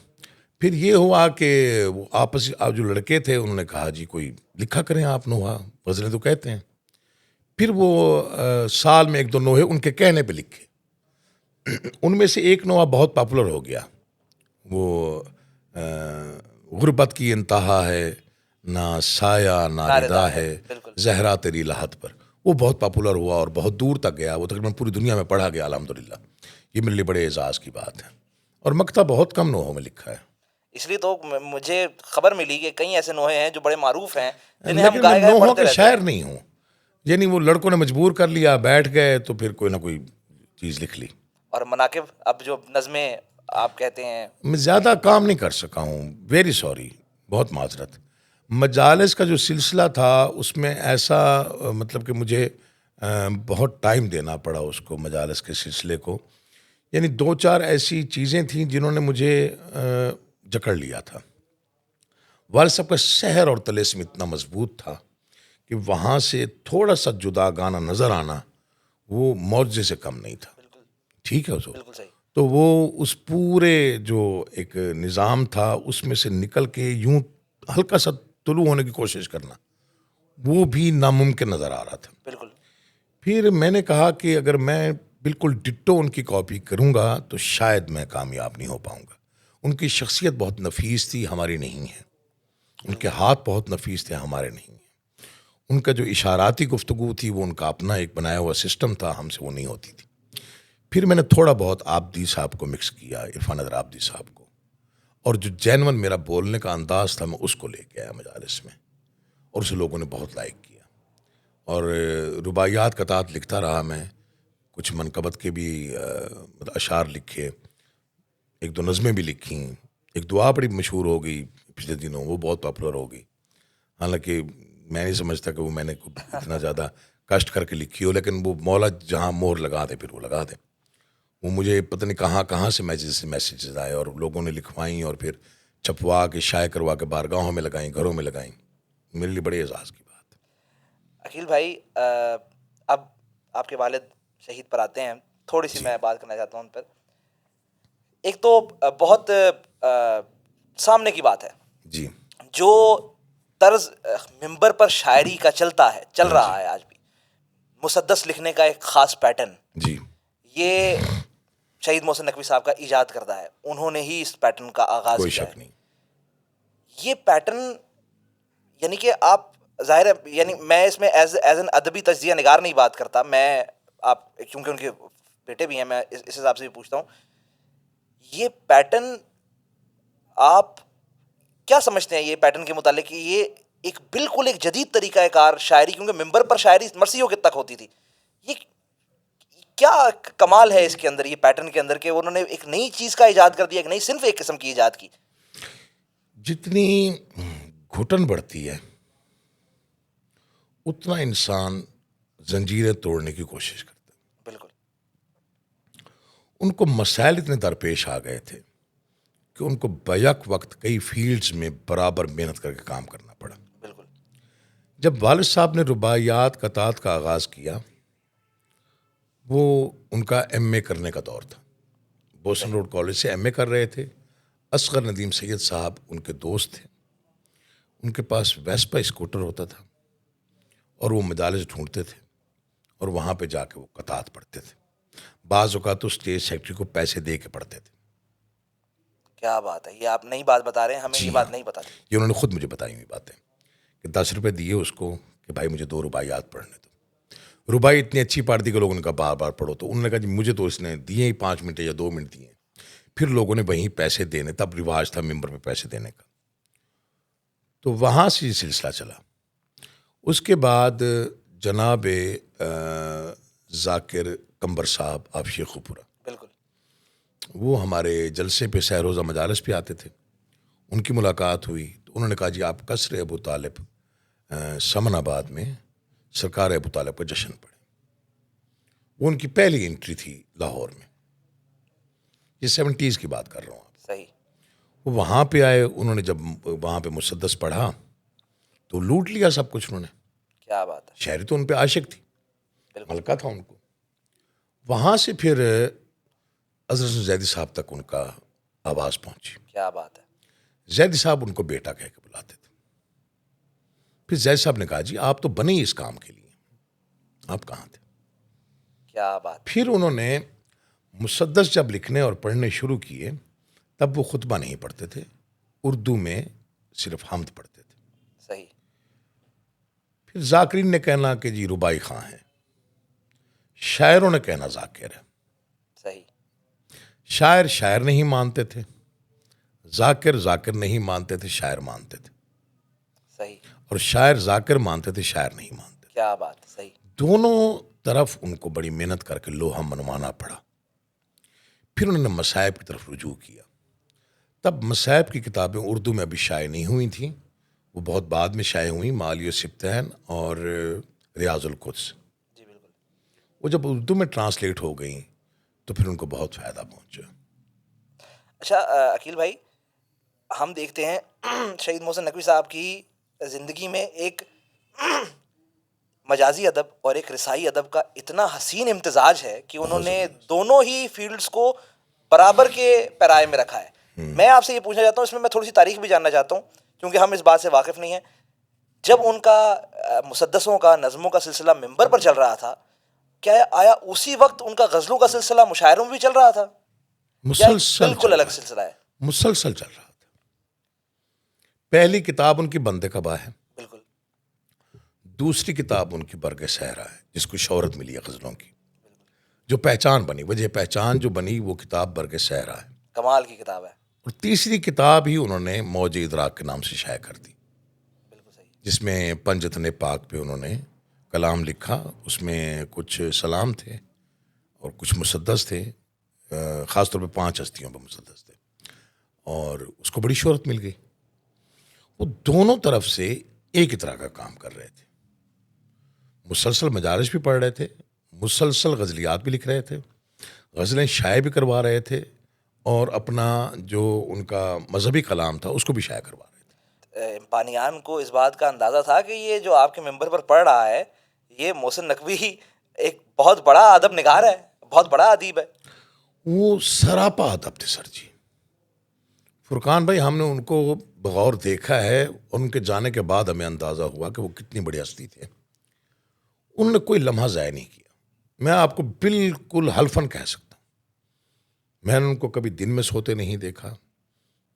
پھر یہ ہوا کہ وہ آپس جو لڑکے تھے انہوں نے کہا جی کوئی لکھا کریں آپ نوحہ, غزلیں تو کہتے ہیں. پھر وہ سال میں 1-2 نوحے ان کے کہنے پہ لکھے. ان میں سے ایک نوحہ بہت پاپولر ہو گیا, وہ غربت کی انتہا ہے, نہ سایہ نہ ردا ہے, زہرا تیری لحد پر. وہ بہت پاپولر ہوا اور بہت دور تک گیا, وہ تقریباً پوری دنیا میں پڑھا گیا الحمدللہ. یہ میرے لیے بڑے اعزاز کی بات ہے. اور مقطع بہت کم نوحوں میں لکھا ہے. اس لیے تو مجھے خبر ملی کہ کئی ایسے نوحے ہیں جو بڑے معروف ہیں جنہیں ہم لیکن گائے میں گائے نوحوں پڑھتے کے رہتے شاعر ہیں. نہیں ہوں, یعنی وہ لڑکوں نے مجبور کر لیا, بیٹھ گئے تو پھر کوئی نہ کوئی چیز لکھ لی. اور مناقب, اب جو نظمیں آپ کہتے ہیں, میں زیادہ کام نہیں کر سکا ہوں, ویری سوری, بہت معذرت. مجالس کا جو سلسلہ تھا اس میں ایسا مطلب کہ مجھے بہت ٹائم دینا پڑا اس کو, مجالس کے سلسلے کو. یعنی 2-4 ایسی چیزیں تھیں جنہوں نے مجھے جکڑ لیا تھا. والد صاحب کا شہر اور طلسم اتنا مضبوط تھا کہ وہاں سے تھوڑا سا جدا گانا نظر آنا وہ معجزے سے کم نہیں تھا. ٹھیک ہے حضور. بالکل صحیح. تو وہ اس پورے جو ایک نظام تھا اس میں سے نکل کے یوں ہلکا سا طلوع ہونے کی کوشش کرنا, وہ بھی ناممکن نظر آ رہا تھا. بالکل. پھر میں نے کہا کہ اگر میں بالکل ڈٹو ان کی کاپی کروں گا تو شاید میں کامیاب نہیں ہو پاؤں گا. ان کی شخصیت بہت نفیس تھی, ہماری نہیں ہے. ان کے ہاتھ بہت نفیس تھے, ہمارے نہیں ہیں. ان کا جو اشاراتی گفتگو تھی وہ ان کا اپنا ایک بنایا ہوا سسٹم تھا, ہم سے وہ نہیں ہوتی تھی. پھر میں نے تھوڑا بہت آبدی صاحب کو مکس کیا, عرفان ادر آبدی صاحب کو, اور جو جینون میرا بولنے کا انداز تھا میں اس کو لے کے آیا مجالس میں, اور اسے لوگوں نے بہت لائک کیا. اور رباعیات قطعات لکھتا رہا میں, کچھ منقبت کے بھی اشعار لکھے, 1-2 نظمیں بھی لکھیں. ایک دعا بڑی مشہور ہو گئی پچھلے دنوں, وہ بہت پاپولر ہو گئی. حالانکہ میں نہیں سمجھتا کہ وہ میں نے اتنا زیادہ کشٹ کر کے لکھی ہو, لیکن وہ مولا جہاں مہر لگا دے پھر وہ لگا دے. وہ مجھے پتہ نہیں کہاں سے میسیجز آئے اور لوگوں نے لکھوائیں اور پھر چھپوا کے شائع کروا کے بارگاہوں میں لگائیں, گھروں میں لگائیں. میرے لیے بڑے اعزاز کی بات ہے. عقیل بھائی, اب آپ کے والد شہید پر آتے ہیں, تھوڑی سی میں بات کرنا چاہتا ہوں ان پر. ایک تو بہت سامنے کی بات ہے جی, جو طرز ممبر پر شاعری کا چل رہا ہے آج بھی, مسدس لکھنے کا ایک خاص پیٹرن, جی, یہ شہید محسن نقوی صاحب کا ایجاد کردہ ہے. انہوں نے ہی اس پیٹرن کا آغاز کوئی کیا ہے. شک نہیں. یہ پیٹرن یعنی کہ آپ ظاہر ہے, یعنی میں اس میں ایز این ادبی تجزیہ نگار نہیں بات کرتا, میں آپ کیونکہ ان کے بیٹے بھی ہیں, میں اس حساب سے بھی پوچھتا ہوں, یہ پیٹرن آپ کیا سمجھتے ہیں یہ پیٹرن کے متعلق, کہ یہ ایک بالکل ایک جدید طریقہ کار شاعری, کیونکہ ممبر پر شاعری مرثیوں کے تک ہوتی تھی, یہ کیا کمال ہے اس کے اندر, یہ پیٹرن کے اندر, کہ انہوں نے ایک نئی چیز کا ایجاد کر دیا, ایک نئی صنف ایک قسم کی ایجاد کی. جتنی گھٹن بڑھتی ہے اتنا انسان زنجیریں توڑنے کی کوشش کرتا ہے. بالکل. ان کو مسائل اتنے درپیش آ گئے تھے کہ ان کو بیک وقت کئی فیلڈز میں برابر محنت کر کے کام کرنا پڑا. بالکل. جب والد صاحب نے رباعیات قطعات کا آغاز کیا, وہ ان کا ایم اے کرنے کا دور تھا. بوسٹن روڈ کالج سے ایم اے کر رہے تھے. اصغر ندیم سید صاحب ان کے دوست تھے. ان کے پاس ویسپا اسکوٹر ہوتا تھا اور وہ مجالس ڈھونڈتے تھے اور وہاں پہ جا کے وہ قطعات پڑھتے تھے. بعض اوقات تو اسٹیج سیکرٹری کو پیسے دے کے پڑھتے تھے. کیا بات ہے, یہ آپ نئی بات بتا رہے ہیں, ہمیں یہ بات نہیں پتا تھی. یہ انہوں نے خود مجھے بتائی ہوئی باتیں کہ 10 روپے دیے اس کو کہ بھائی مجھے 2 رباعیات پڑھنے دو. رباعی اتنی اچھی پڑھ دی کہ لوگوں نے کہا بار بار پڑھو, تو انہوں نے کہا جی مجھے تو اس نے دیے ہی 5 منٹ یا 2 منٹ دیے. پھر لوگوں نے وہیں پیسے دینے, تب رواج تھا ممبر پہ پیسے دینے کا. تو وہاں سے یہ سلسلہ چلا. اس کے بعد جناب ذاکر قمبر صاحب آپ شیخو پورہ, بالکل. وہ ہمارے جلسے پہ سہ روزہ مجالس پہ آتے تھے. ان کی ملاقات ہوئی تو انہوں نے کہا جی آپ قصر ابو طالب سمن آباد میں سرکار ابو طالب کا جشن پڑھیں. وہ ان کی پہلی انٹری تھی لاہور میں, یہ 70s کی بات کر رہا ہوں آپ. صحیح. وہ وہاں پہ آئے, انہوں نے جب وہاں پہ مسدس پڑھا تو لوٹ لیا سب کچھ انہوں نے. کیا بات ہے. شاعری تو ان پہ عاشق تھی, بالکل. ملکہ تھا ان کو. وہاں سے پھر حضرت زیدی صاحب تک ان کا آواز پہنچی. کیا بات ہے. زیدی صاحب ان کو بیٹا کہہ کے بلاتے تھے. پھر زید صاحب نے کہا جی آپ تو بنے ہی اس کام کے لیے, آپ کہاں تھے. کیا بات. پھر انہوں نے مسدس جب لکھنے اور پڑھنے شروع کیے تب وہ خطبہ نہیں پڑھتے تھے, اردو میں صرف حمد پڑھتے تھے. صحیح. پھر ذاکرین نے کہنا کہ جی ربائی خاں ہیں, شاعروں نے کہنا ذاکر ہے. صحیح. شاعر شاعر نہیں مانتے تھے, ذاکر ذاکر نہیں مانتے تھے, شاعر مانتے تھے. صحیح. اور شاعر ذاکر مانتے تھے, شاعر نہیں مانتے. کیا بات. صحیح. دونوں طرف ان کو بڑی محنت کر کے لوہا منوانا پڑا. پھر انہوں نے مصائب کی طرف رجوع کیا. تب مصائب کی کتابیں اردو میں ابھی شائع نہیں ہوئی تھیں, وہ بہت بعد میں شائع ہوئیں, مالی و سبتین اور ریاض القدس. جی بالکل. وہ جب اردو میں ٹرانسلیٹ ہو گئیں تو پھر ان کو بہت فائدہ پہنچا. اچھا عقیل بھائی, ہم دیکھتے ہیں شہید محسن نقوی صاحب کی زندگی میں ایک مجازی ادب اور ایک رسائی ادب کا اتنا حسین امتزاج ہے کہ انہوں نے دونوں ہی فیلڈز کو برابر کے پیرائے میں رکھا ہے. میں آپ سے یہ پوچھنا چاہتا ہوں, اس میں میں تھوڑی سی تاریخ بھی جاننا چاہتا ہوں کیونکہ ہم اس بات سے واقف نہیں ہیں. جب ان کا مسدسوں کا نظموں کا سلسلہ ممبر پر چل رہا تھا, کیا آیا اسی وقت ان کا غزلوں کا سلسلہ مشاعروں میں بھی چل رہا تھا؟ مسلسل بالکل الگ سلسلہ ہے. مسلسل چل رہا تھا. پہلی کتاب ان کی بندے کا با ہے, بالکل. دوسری کتاب ان کی برگ صحرا ہے جس کو شہرت ملی ہے غزلوں کی, جو پہچان بنی, وجہ پہچان جو بنی وہ کتاب برگ صحرا ہے, کمال کی کتاب ہے. اور تیسری کتاب ہی انہوں نے موج ادراک کے نام سے شائع کر دی, بالکل صحیح. جس میں پنجتن پاک پہ انہوں نے کلام لکھا. اس میں کچھ سلام تھے اور کچھ مسدس تھے, خاص طور پہ 5 ہستیوں پہ مسدس تھے, اور اس کو بڑی شہرت مل گئی. وہ دونوں طرف سے ایک ہی طرح کا کام کر رہے تھے, مسلسل مجالس بھی پڑھ رہے تھے, مسلسل غزلیات بھی لکھ رہے تھے, غزلیں شائع بھی کروا رہے تھے, اور اپنا جو ان کا مذہبی کلام تھا اس کو بھی شائع کروا رہے تھے. پانیان کو اس بات کا اندازہ تھا کہ یہ جو آپ کے ممبر پر پڑھ رہا ہے یہ محسن نقوی ایک بہت بڑا ادب نگار ہے, بہت بڑا ادیب ہے. وہ سراپا ادب تھے سر جی. فرقان بھائی, ہم نے ان کو بغور دیکھا ہے, اور ان کے جانے کے بعد ہمیں اندازہ ہوا کہ وہ کتنی بڑی ہستی تھے. انہوں نے کوئی لمحہ ضائع نہیں کیا. میں آپ کو بالکل حلفاً کہہ سکتا ہوں, میں نے ان کو کبھی دن میں سوتے نہیں دیکھا,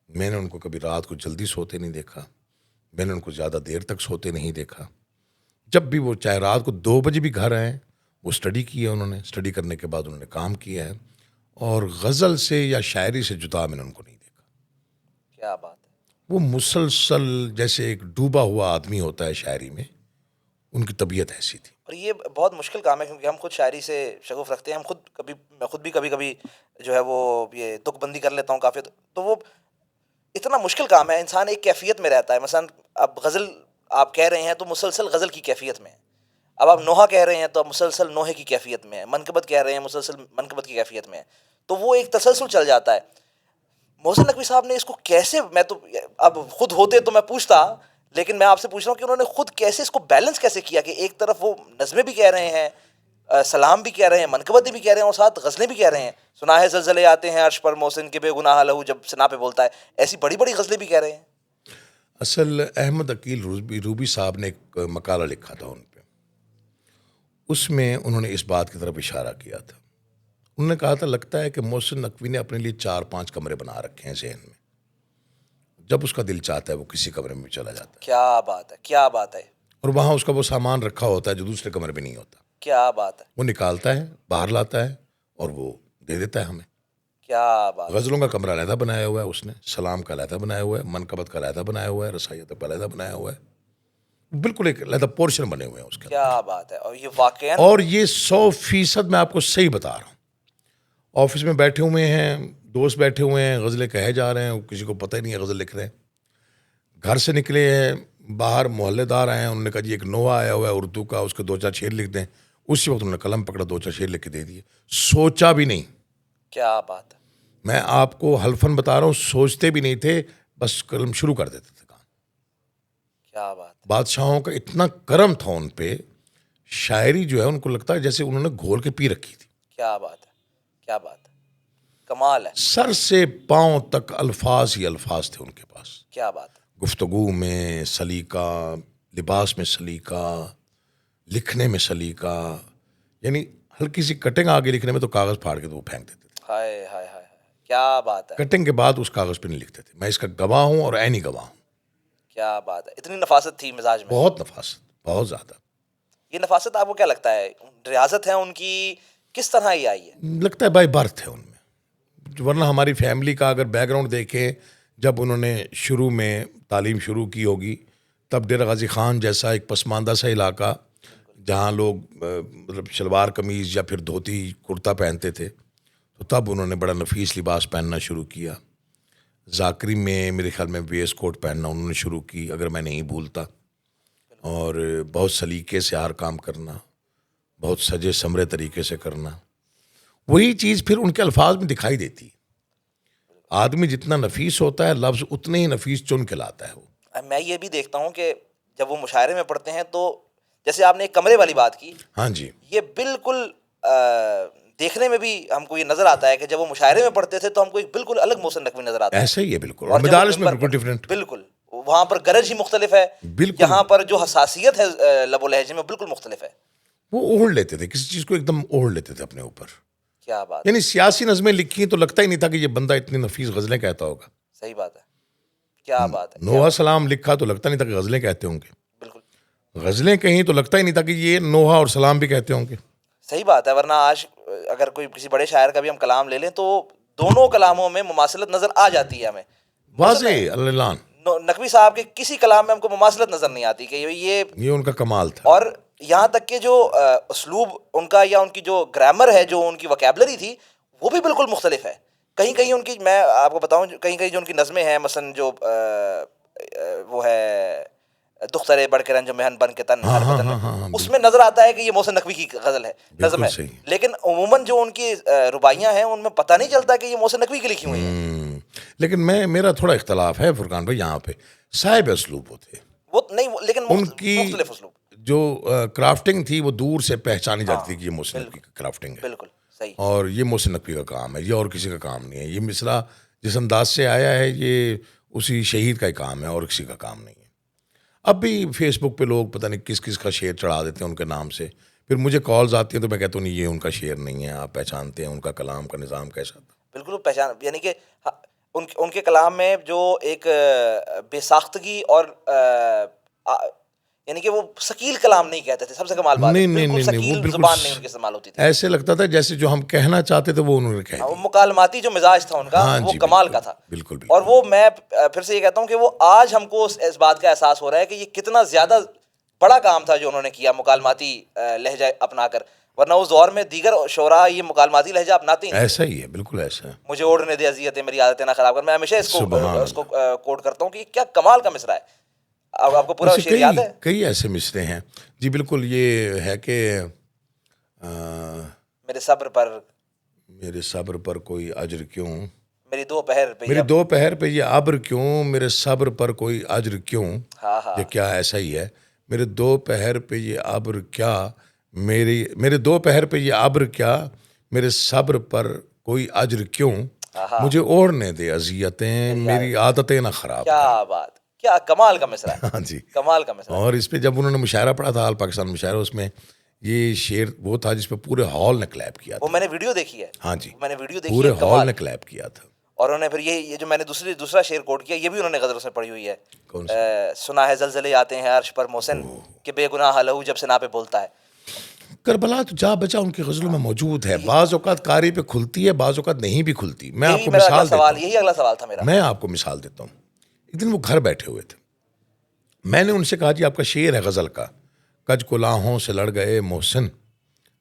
میں نے ان کو کبھی رات کو جلدی سوتے نہیں دیکھا, میں نے ان کو زیادہ دیر تک سوتے نہیں دیکھا. جب بھی وہ چاہے رات کو 2 بجے بھی گھر آئیں, وہ اسٹڈی کی ہے انہوں نے, اسٹڈی کرنے کے بعد انہوں نے کام کیا ہے, اور غزل سے یا شاعری سے جدا میں نے ان کو نہیں دیکھا. کیا بات ہے. وہ مسلسل جیسے ایک ڈوبا ہوا آدمی ہوتا ہے شاعری میں, ان کی طبیعت ایسی تھی. اور یہ بہت مشکل کام ہے کیونکہ ہم خود شاعری سے شغف رکھتے ہیں, ہم میں خود بھی کبھی جو ہے وہ یہ تک بندی کر لیتا ہوں کافی, تو وہ اتنا مشکل کام ہے. انسان ایک کیفیت میں رہتا ہے. مثلا اب غزل آپ کہہ رہے ہیں تو مسلسل غزل کی کیفیت میں ہے, اب آپ نوحہ کہہ رہے ہیں تو اب مسلسل نوحے کی کیفیت میں ہے, منقبت کہہ رہے ہیں مسلسل منقبت کی کیفیت میں ہے, تو وہ ایک تسلسل چل جاتا ہے. محسن نقوی صاحب نے اس کو کیسے, میں تو اب خود ہوتے تو میں پوچھتا, لیکن میں آپ سے پوچھ رہا ہوں کہ انہوں نے خود کیسے اس کو بیلنس کیسے کیا کہ ایک طرف وہ نظمیں بھی کہہ رہے ہیں, سلام بھی کہہ رہے ہیں, منقبتیں بھی کہہ رہے ہیں, اور ساتھ غزلیں بھی کہہ رہے ہیں. سنا ہے زلزلے آتے ہیں عرش پر محسن کے بے گناہ لہو, جب سنا پہ بولتا ہے, ایسی بڑی بڑی غزلیں بھی کہہ رہے ہیں. اصل احمد عقیل روبی صاحب نے ایک مقالہ لکھا تھا ان پہ, اس میں انہوں نے اس بات کی طرف اشارہ کیا تھا. انہوں نے کہا تھا لگتا ہے کہ محسن نقوی نے اپنے لیے 4-5 کمرے بنا رکھے ہیں ذہن میں, جب اس کا دل چاہتا ہے وہ کسی کمرے میں چلا جاتا ہے. کیا بات ہے, کیا بات ہے. اور وہاں اس کا وہ سامان رکھا ہوتا ہے جو دوسرے کمرے میں نہیں ہوتا. کیا بات ہے. وہ نکالتا ہے, باہر لاتا ہے, اور وہ دے دیتا ہے ہمیں. کیا بات. غزلوں کا کمرہ علیحدہ بنایا ہوا ہے اس نے, سلام کا علیحدہ بنایا ہوا ہے, منقبت کا علیحدہ بنایا ہوا ہے, رسائیت کا علیحدہ بنایا ہوا ہے, بالکل ایک علیحدہ پورشن بنے ہوئے ہیں اس کے. کیا بات ہے. اور یہ واقعا اور یہ 100% میں آپ کو صحیح بتا رہا ہوں. آفس میں بیٹھے ہوئے ہیں, دوست بیٹھے ہوئے ہیں, غزلیں کہے جا رہے ہیں, کسی کو پتہ ہی نہیں ہے غزل لکھ رہے ہیں. گھر سے نکلے ہیں, باہر محلے دار آئے ہیں, انہوں نے کہا جی ایک نوحہ آیا ہوا ہے اردو کا, اس کے 2-4 شعر لکھ دیں. اسی وقت انہوں نے قلم پکڑا, 2-4 شعر لکھ کے دے دیے, سوچا بھی نہیں. کیا بات ہے. میں آپ کو حلفاً بتا رہا ہوں, سوچتے بھی نہیں تھے, بس قلم شروع کر دیتے تھے کام. کیا بات. بادشاہوں کا اتنا کرم تھا ان پہ, شاعری جو ہے ان کو لگتا ہے جیسے انہوں نے گھول کے پی رکھی تھی. کیا بات ہے. کیا بات ہے. کمال ہے. سر سے پاؤں تک الفاظ ہی الفاظ تھے ان کے پاس. کیا بات ہے. گفتگو میں سلیقہ, لباس میں سلیقہ, لکھنے میں سلیقہ, یعنی ہلکی سی کٹنگ آگے لکھنے میں تو کاغذ پھاڑ کے تو وہ پھینک دیتے تھے. ہائے ہائے ہائے. کیا بات ہے. کٹنگ کے بعد اس کاغذ پہ نہیں لکھتے تھے. میں اس کا گواہ ہوں اور عینی گواہ ہوں. کیا بات ہے. اتنی نفاست تھی مزاج میں. بہت نفاست, بہت زیادہ. یہ نفاست آپ کو کیا لگتا ہے ریاضت ہے ان کی, کس طرح یہ آئی ہے؟ لگتا ہے بائی برتھ ہے ان میں. ورنہ ہماری فیملی کا اگر بیک گراؤنڈ دیکھیں, جب انہوں نے شروع میں تعلیم شروع کی ہوگی تب ڈیرہ غازی خان جیسا ایک پسماندہ سا علاقہ جہاں لوگ مطلب شلوار قمیض یا پھر دھوتی کرتا پہنتے تھے, تو تب انہوں نے بڑا نفیس لباس پہننا شروع کیا. ذاکری میں میرے خیال میں ویس کوٹ پہننا انہوں نے شروع کی اگر میں نہیں بھولتا, اور بہت سلیقے سے ہر کام کرنا, بہت سجے سمرے طریقے سے کرنا. وہی چیز پھر ان کے الفاظ میں دکھائی دیتی. آدمی جتنا نفیس ہوتا ہے لفظ اتنے ہی نفیس چن کے لاتا ہے وہ. میں یہ بھی دیکھتا ہوں کہ جب وہ مشاعرے میں پڑھتے ہیں تو جیسے آپ نے ایک کمرے والی بات کی, ہاں جی, یہ بالکل دیکھنے میں بھی ہم کو یہ نظر آتا ہے کہ جب وہ مشاعرے میں پڑھتے تھے تو ہم کو ایک بالکل الگ موسن نقوی نظر آتا ہے. ایسا ہی ہے بالکل. اور اور مدارس میں بالکل ڈفرینٹ. بالکل وہاں پر گرج ہی مختلف ہے, بالکل. یہاں پر جو حساسیت ہے لب و لہجے میں بالکل مختلف ہے. وہ اوڑھ لیتے تھے کسی چیز کو, ایک دم اوڑھ لیتے تھے اپنے اوپر. کیا بات. یعنی سیاسی نظمیں لکھی تو لگتا ہی نہیں تھا کہ یہ بندہ اتنی نفیس غزلیں کہتا ہوگا. صحیح بات ہے. کیا بات ہے. نوحہ سلام لکھا تو لگتا نہیں تھا کہ غزلیں کہتے ہوں گے. بالکل غزلیں کہیں تو لگتا ہی نہیں تھا کہ یہ نوحہ اور سلام بھی کہتے ہوں گے. صحیح بات ہے. ورنہ آج اگر کوئی کسی بڑے شاعر کا بھی ہم کلام لے لیں تو دونوں کلاموں میں مماثلت نظر آ جاتی ہے ہمیں. واضح اللہ. نقوی صاحب کے کسی کلام میں ہم کو مماثلت نظر نہیں آتی کہ یہ ان کا کمال تھا. اور یہاں تک کہ جو اسلوب ان کا یا ان کی جو گرامر ہے, جو ان کی وکیبلری تھی, وہ بھی بالکل مختلف ہے. کہیں کہیں ان کی, میں آپ کو بتاؤں, کہیں کہیں جو ان کی نظمیں ہیں, مثلا جو وہ ہے دخترے بڑھ کے رنج مہن بن کے تن ہر بدن میں, اس میں نظر آتا ہے کہ یہ محسن نقوی کی غزل ہے, نظم ہے. لیکن عموماً جو ان کی رباعیاں ہیں ان میں پتہ نہیں چلتا کہ یہ محسن نقوی کی لکھی ہوئی ہیں. لیکن میرا تھوڑا اختلاف ہے فرقان بھائی, یہاں پہ صاحب اسلوب ہوتے وہ نہیں, لیکن ان کی مختلف اسلوب جو کرافٹنگ تھی وہ دور سے پہچانی جاتی تھی کہ یہ محسن نقوی کی کرافٹنگ ہے. بالکل صحیح. اور یہ محسن نقوی کا کام ہے, یہ اور کسی کا کام نہیں ہے. یہ مصرع جس انداز سے آیا ہے یہ اسی شہید کا ہی کام ہے اور کسی کا کام نہیں ہے. اب بھی فیس بک پہ لوگ پتہ نہیں کس کس کا شعر چڑھا دیتے ہیں ان کے نام سے, پھر مجھے کالز آتی ہیں تو میں کہتا ہوں نہیں یہ ان کا شعر نہیں ہے. آپ پہچانتے ہیں ان کا کلام کا نظام کیسا تھا؟ بالکل پہچان, یعنی کہ ان کے کلام میں جو ایک بے ساختگی اور یعنی کہ وہ ثقیل کلام نہیں کہتے تھے. سب سے کمال بات ہے بالکل ثقیل زبان نہیں ان کی استعمال ہوتی تھی. ایسے لگتا تھا جیسے جو ہم کہنا چاہتے تھے وہ انہوں نے کہہ دیا. مکالماتی جو مزاج تھا ان کا وہ کمال کا تھا. بالکل. اور وہ میں پھر سے یہ کہتا ہوں کہ وہ آج ہم کو اس بات کا احساس ہو رہا ہے کہ یہ کتنا زیادہ بڑا کام تھا جو انہوں نے کیا مکالماتی لہجہ اپنا کر, ورنہ اس دور میں دیگر شعراء یہ مکالماتی لہجہ اپناتے ہی نہیں. ایسا ہی ہے, بالکل ایسا ہے. مجھے اوڑھنے دے اذیتیں میری عادتیں نہ خراب کر, میں ہمیشہ اس کو کوٹ کرتا ہوں کہ یہ کیا کمال کا مصرع ہے. اب آپ کو پورا شعر یاد ہے؟ کئی ایسے مصرے ہیں جی. بالکل. یہ ہے کہ میرے صبر پر کوئی اجر کیوں, میری دو پہر پہ یہ ابر کیوں, میرے صبر پر کوئی اجر کیوں. یہ کیا ایسا ہی ہے. میرے دو پہر پہ یہ ابر کیا, میرے دو پہر پہ یہ ابر کیا, میرے صبر پر کوئی اجر کیوں, مجھے اوڑھنے دے اذیتیں میری عادتیں نہ خراب. کیا بات, کیا کمال کا مصرع ہے. ہاں جی, کمال کا مصرع. اور اس پہ جب انہوں نے مشاعرہ پڑھا تھا آل پاکستان مشاعرہ, اس میں یہ شعر وہ تھا جس پہ پورے ہال نے کلیپ کیا تھا. وہ میں نے ویڈیو دیکھی ہے. ہاں جی, میں نے ویڈیو دیکھی, پورے ہال نے کلیپ کیا تھا. اور انہوں نے پھر یہ جو میں نے دوسرا شعر کوٹ کیا, یہ بھی انہوں نے غزلوں سے پڑھی ہوئی ہے. سنا ہے زلزلے آتے ہیں عرش پر محسن کہ بے گناہ لہو جب سنا پہ بولتا ہے. کربلا تو جا بچا ان کی غزلوں میں موجود ہے. بعض اوقات قاری پہ کھلتی ہے, بعض اوقات نہیں بھی کھلتی. میں آپ کو مثال دیتا ہوں, یہی اگلا سوال تھا میرا. میں آپ کو مثال دیتا ہوں. ایک دن وہ گھر بیٹھے ہوئے تھے, میں نے ان سے کہا جی آپ کا شعر ہے غزل کا, کج کلاہوں سے لڑ گئے محسن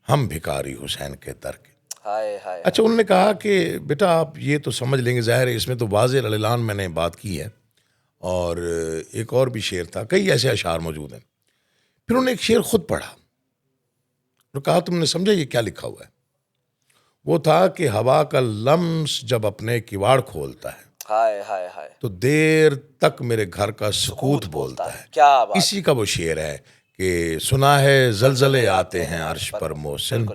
ہم بھکاری حسین کے در کے. اچھا, انہوں نے کہا کہ بیٹا آپ یہ تو سمجھ لیں گے, ظاہر ہے اس میں تو واضح اعلان میں نے بات کی ہے, اور ایک اور بھی شعر تھا, کئی ایسے اشعار موجود ہیں. پھر انہوں نے ایک شعر خود پڑھا, انہوں نے کہا تم نے سمجھا یہ کیا لکھا ہوا ہے؟ وہ تھا کہ ہوا کا لمس جب اپنے کواڑ کھولتا ہے تو دیر تک میرے گھر کا سکوت بولتا ہے. کیا بات. اسی کا وہ شعر ہے کہ سنا ہے زلزلے آتے ہیں عرش پر محسن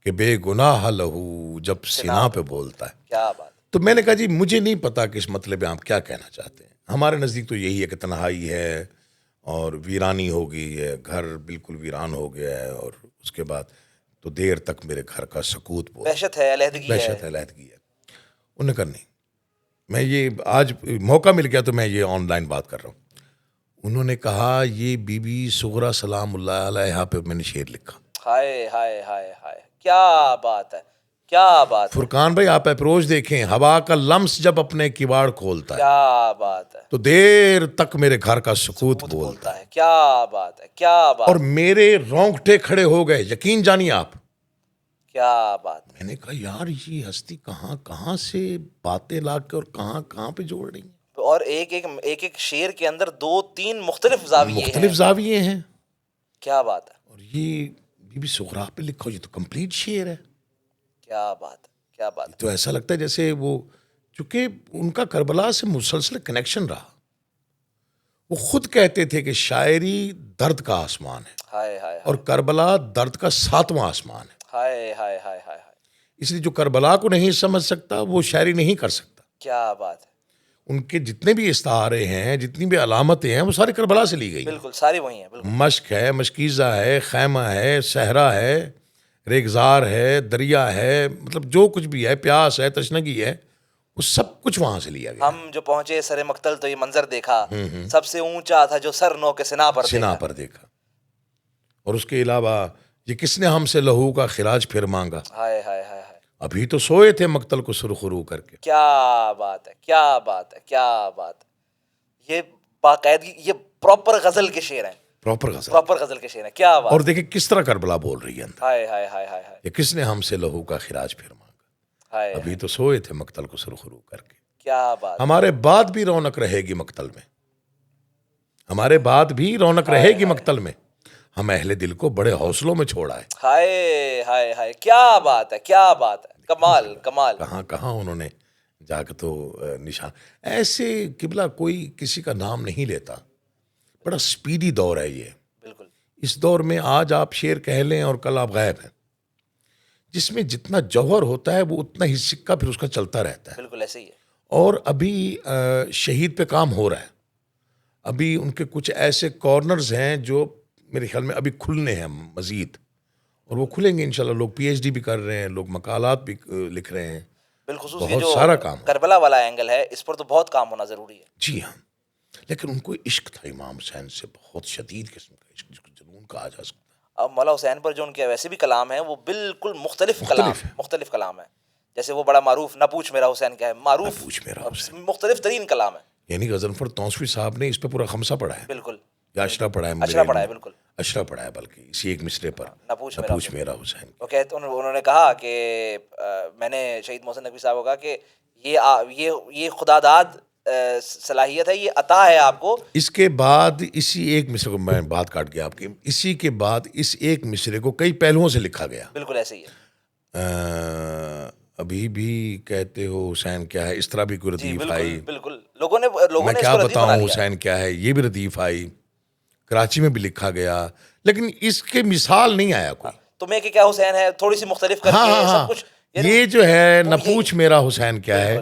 کہ بے گناہ لہو جب سینہ پہ بولتا ہے. کیا بات. تو میں نے کہا جی مجھے نہیں پتا کہ اس مطلب میں آپ کیا کہنا چاہتے ہیں. ہمارے نزدیک تو یہی ہے کہ تنہائی ہے اور ویرانی ہو گئی ہے, گھر بالکل ویران ہو گیا ہے, اور اس کے بعد تو دیر تک میرے گھر کا سکوت بولتا ہے. وحشت ہے, علیحدگی ہے. وحشت ہے, علیحدگی ہے. انہوں نے کہا نہیں, میں یہ آج موقع مل گیا تو میں یہ آن لائن بات کر رہا ہوں. انہوں نے کہا یہ بی بی صغرا سلام اللہ علیہا پہ میں نے شعر لکھا. ہائے ہائے ہائے ہائے, کیا بات ہے, کیا بات. فرقان بھائی آپ اپروچ دیکھیں, ہوا کا لمس جب اپنے کواڑ کھولتا ہے کیا بات ہے تو دیر تک میرے گھر کا سکوت بولتا ہے. کیا بات ہے, کیا بات. اور میرے رونگٹے کھڑے ہو گئے, یقین جانیے آپ. کیا بات. میں نے کہا یار یہ ہستی کہاں کہاں سے باتیں لا کے اور کہاں کہاں پہ جوڑ رہی ہیں, اور ایک شعر کے اندر 2-3 مختلف زاویے ہیں. کیا بات ہے. اور یہ بی بی صغرا پہ لکھا, یہ تو کمپلیٹ شعر ہے. کیا بات ہے, کیا بات. تو ایسا لگتا ہے جیسے وہ, چونکہ ان کا کربلا سے مسلسل کنیکشن رہا. وہ خود کہتے تھے کہ شاعری درد کا آسمان ہے اور کربلا درد کا 7واں آسمان ہے. اس لیے جو کربلا کو نہیں سمجھ سکتا وہ شاعری نہیں کر سکتا. کیا بات ہے. ان کے جتنے بھی استعارے ہیں, جتنی بھی علامتیں ہیں, وہ سارے کربلا سے لی گئی. بالکل ساری وہی ہیں. بالکل مشق ہے, مشکیزہ ہے, خیمہ ہے, صحرا ہے, ریگزار ہے, دریا ہے, مطلب جو کچھ بھی ہے, پیاس ہے, تشنگی ہے, وہ سب کچھ وہاں سے لیا گیا. ہم جو پہنچے سر مقتل تو یہ منظر دیکھا, سب سے اونچا تھا جو سر نو کے سنا پر دیکھا. اور اس کے علاوہ یہ کس نے ہم سے لہو کا خراج پھر مانگا, ہائے ہائے ہائے, ابھی تو سوئے تھے مقتل کو سرخرو کر کے. کیا بات ہے, کیا بات ہے, کیا بات ہے. یہ باقاعدگی, یہ پراپر غزل کے شعر ہیں, پراپر غزل کے شعر ہیں. کیا بات. اور دیکھیں کس طرح کربلا بول رہی ہے اندر. ہائے ہائے ہائے ہائے, یہ کس نے ہم سے لہو کا خراج پھر مانگا, ابھی تو سوئے تھے مقتل کو سرخرو کر کے. کیا بات. ہمارے بعد بھی رونق رہے گی مقتل میں, ہمارے بعد بھی رونق رہے گی مقتل میں, ہم اہل دل کو بڑے حوصلوں میں چھوڑا ہے. ہائے ہائے ہائے, کیا بات ہے, کیا بات ہے. کمال کمال. کہاں کہاں انہوں نے جا کے تو نشان. ایسے قبلہ کوئی کسی کا نام نہیں لیتا, بڑا سپیڈی دور ہے یہ. بالکل. اس دور میں آج آپ شعر کہہ لیں اور کل آپ غائب ہیں. جس میں جتنا جوہر ہوتا ہے وہ اتنا ہی سکہ پھر اس کا چلتا رہتا ہے. بالکل ایسے ہی ہے. اور ابھی شہید پہ کام ہو رہا ہے. ابھی ان کے کچھ ایسے کارنرز ہیں جو میرے خیال میں ابھی کھلنے ہیں مزید, اور وہ کھلیں گے انشاءاللہ. لوگ پی ایچ ڈی بھی کر رہے ہیں, لوگ مقالات بھی لکھ رہے ہیں. بالخصوص بہت یہ جو سارا کام کربلا والا اینگل ہے, اس پر تو بہت کام ہونا ضروری ہے. جی ہاں, لیکن ان کو عشق تھا امام حسین سے, بہت شدید قسم کا عشق, جس کو جنون کہا جا سکتا ہے. اب مولا حسین پر جو ان کے ویسے بھی کلام ہیں وہ بالکل مختلف کلام ہے. جیسے وہ بڑا معروف نہ پوچھ میرا حسین کیا ہے, معروف مختلف ترین کلام ہے. یعنی غضنفر توسوی صاحب نے اس پہ پورا خمسہ پڑھا ہے. بالکل. یا اشرا پڑھا ہے. بالکل اشرا پڑھا ہے, بلکہ اسی ایک مصرے پر نہ پوچھ میرا حسین. انہوں نے کہا کہ میں نے شہید محسن نقوی صاحب کو کہا کہ یہ خدا داد صلاحیت ہے, یہ عطا ہے آپ کو. اس کے بعد اسی ایک مصرے کو, میں بات کاٹ گیا آپ کی, اسی کے بعد اس ایک مصرے کو کئی پہلوؤں سے لکھا گیا. بالکل ایسے ہی ہے. ابھی بھی کہتے ہو حسین کیا ہے, اس طرح بھی کوئی ردیف آئی. بالکل لوگوں نے میں کیا بتاؤں حسین کیا ہے, یہ بھی ردیف آئی. کراچی میں بھی لکھا گیا, لیکن اس کے مثال نہیں آیا کوئی. تمہیں کہ کیا حسین ہے, تھوڑی سی مختلف کر کے سب کچھ. یہ جو ہے نہ پوچھ میرا حسین کیا ہے,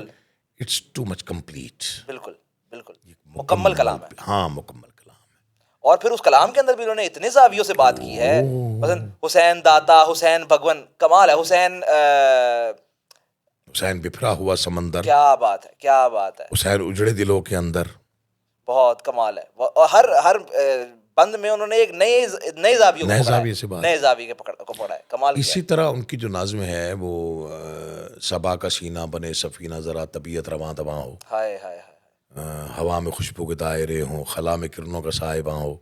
اٹس ٹو مچ کمپلیٹ. بالکل بالکل مکمل کلام ہے. ہاں مکمل کلام ہے. اور پھر اس کلام کے اندر بھی انہوں نے اتنے زاویوں سے بات کی ہے, مثلا حسین داتا, حسین بھگون, کمال ہے. حسین بفرا ہوا سمندر, کیا بات ہے, کیا بات ہے. حسین اجڑے دلوں کے اندر, بہت کمال ہے. اور ہر بند میں انہوں نے ایک نئے زاویے سے بات، نئے زاویے کو پڑھا ہے. کمال. اسی طرح ان کی جو نظم ہے وہ صبا کا سینہ بنے سفینہ ذرا طبیعت رواں دواں ہو، ہائے ہائے ہائے. ہوا میں خوشبو کے دائرے ہوں، خلا میں کرنوں کا سائباں ہو،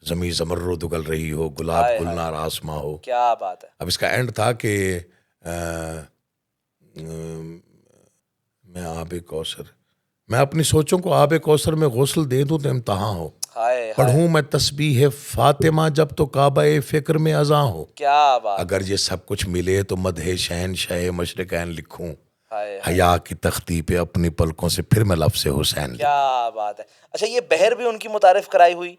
زمیں زمرد اگل رہی ہو، گلاب گلنار آسماں ہو. کیا بات ہے. اب اس کا اینڈ تھا کہ میں آب کوثر، میں اپنی سوچوں کو آب کوثر میں غسل دے دوں تو امتحان ہو، پڑھوں میں تسبیح فاطمہ جب تو کعبہ فکر میں اذاں ہو. کیا بات. اگر یہ سب کچھ ملے تو مدح شہنشاہ مشرقین لکھوں، حیا کی تختی پہ اپنی پلکوں سے پھر میں لفظ حسین. کیا بات ہے. اچھا یہ بہر بھی ان کی متعارف کرائی ہوئی،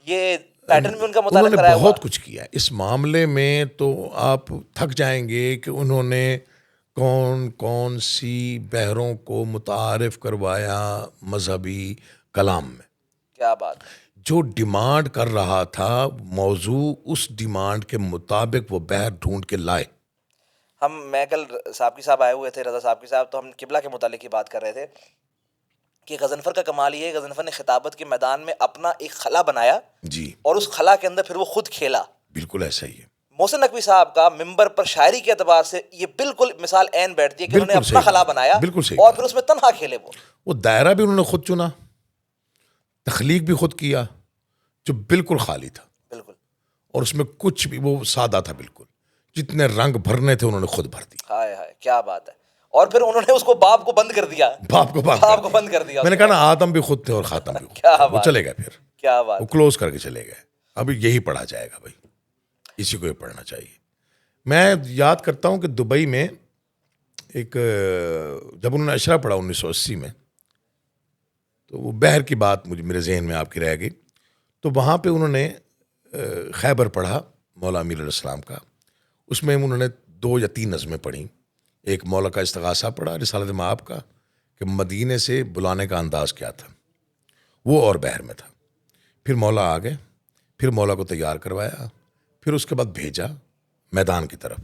یہ پیٹرن بھی ان کا متعارف کرایا ہوا. انہوں نے بہت کچھ کیا اس معاملے میں، تو آپ تھک جائیں گے کہ انہوں نے کون کون سی بہروں کو متعارف کروایا مذہبی کلام میں. کیا بات. جو ڈیمانڈ کر رہا تھا موضوع، اس ڈیمانڈ کے مطابق وہ بہر ڈھونڈ کے لائے. میں کل صاحب آئے ہوئے تھے، رضا صاحب صاحب، تو ہم قبلہ کے متعلق ہی بات کر رہے تھے کہ غضنفر کا کمال یہ ہے، غضنفر نے خطابت کے میدان میں اپنا ایک خلا بنایا جی، اور اس خلا کے اندر پھر وہ خود کھیلا. بالکل ایسا ہی ہے. محسن نقوی صاحب کا ممبر پر شاعری کے اعتبار سے یہ بالکل مثال عین بیٹھتی ہے کہ انہوں نے اپنا خلا بنایا اور پھر اس میں تنہا کھیلے. وہ دائرہ بھی انہوں نے خود چنا، تخلیق بھی خود کیا، جو بالکل خالی تھا. بالکل. اور اس میں کچھ بھی، وہ سادہ تھا بالکل، جتنے رنگ بھرنے تھے انہوں نے خود بھر دی. ہائے ہائے کیا بات ہے. اور پھر انہوں نے اس کو باپ کو بند کر دیا. باپ کو بند کر دیا. میں نے کہا نا آدم بھی خود تھے اور خاتم بھی خود. وہ چلے گئے پھر. کیا بات. وہ کلوز کر کے چلے گئے. اب یہی پڑھا جائے گا بھائی، اسی کو یہ پڑھنا چاہیے. میں یاد کرتا ہوں کہ دبئی میں ایک، جب انہوں نے اشرا پڑھا 1980 میں، تو وہ بہر کی بات مجھے میرے ذہن میں آپ کی رہ گئی. تو وہاں پہ انہوں نے خیبر پڑھا مولا امیر علیہ السلام کا. اس میں انہوں نے 2 یا 3 نظمیں پڑھیں. ایک مولا کا استغاثہ پڑھا رسالت مآب کا، کہ مدینے سے بلانے کا انداز کیا تھا، وہ اور بہر میں تھا. پھر مولا آ گئے، پھر مولا کو تیار کروایا، پھر اس کے بعد بھیجا میدان کی طرف.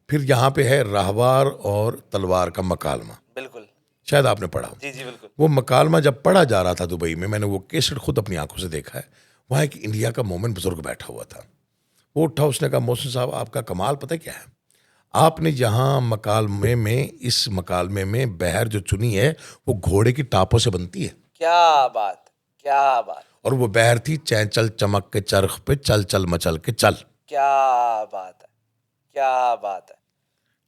پھر یہاں پہ ہے راہوار اور تلوار کا مکالمہ. بالکل، شاید آپ نے پڑھا. جی جی بالکل. وہ مکالمہ جب پڑھا جا رہا تھا دبئی میں نے وہ کیسٹ خود اپنی آنکھوں سے دیکھا ہے. وہاں ایک انڈیا کا مومن بزرگ بیٹھا ہوا تھا. وہ اٹھا، اس نے کہا محسن صاحب آپ کا کمال پتہ کیا ہے، آپ نے یہاں مکالمے میں، اس مکالمے میں بہر جو چنی ہے وہ گھوڑے کی ٹاپوں سے بنتی ہے. کیا بات، کیا بات. اور وہ بہر تھی چینچل چمک کے چرخ پہ چل چل مچل کے چل. کیا بات ہے، کیا بات ہے.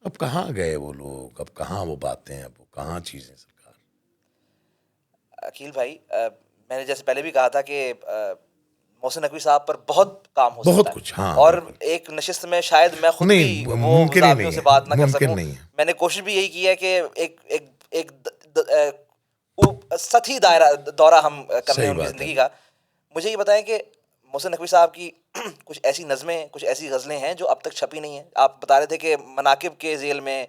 اب کہاں گئے وہ لوگ، اب کہاں وہ باتیں، اب وہ کہاں چیزیں. سرکار عقیل بھائی، میں نے جیسے پہلے بھی کہا تھا کہ محسن نقوی صاحب پر بہت کام ہو سکتا ہے، بہت کچھ. ہاں، اور ایک نشست میں شاید میں خود بھی وہ سے بات نہ کر سکوں. میں نے کوشش بھی یہی کی ہے کہ ایک سطحی دورہ ہم کر رہے ہیں ان کی زندگی کا. مجھے یہ بتائیں کہ محسن نقوی صاحب کی کچھ ایسی نظمیں، کچھ ایسی غزلیں ہیں جو اب تک چھپی نہیں ہیں. آپ بتا رہے تھے کہ مناقب کے ذیل میں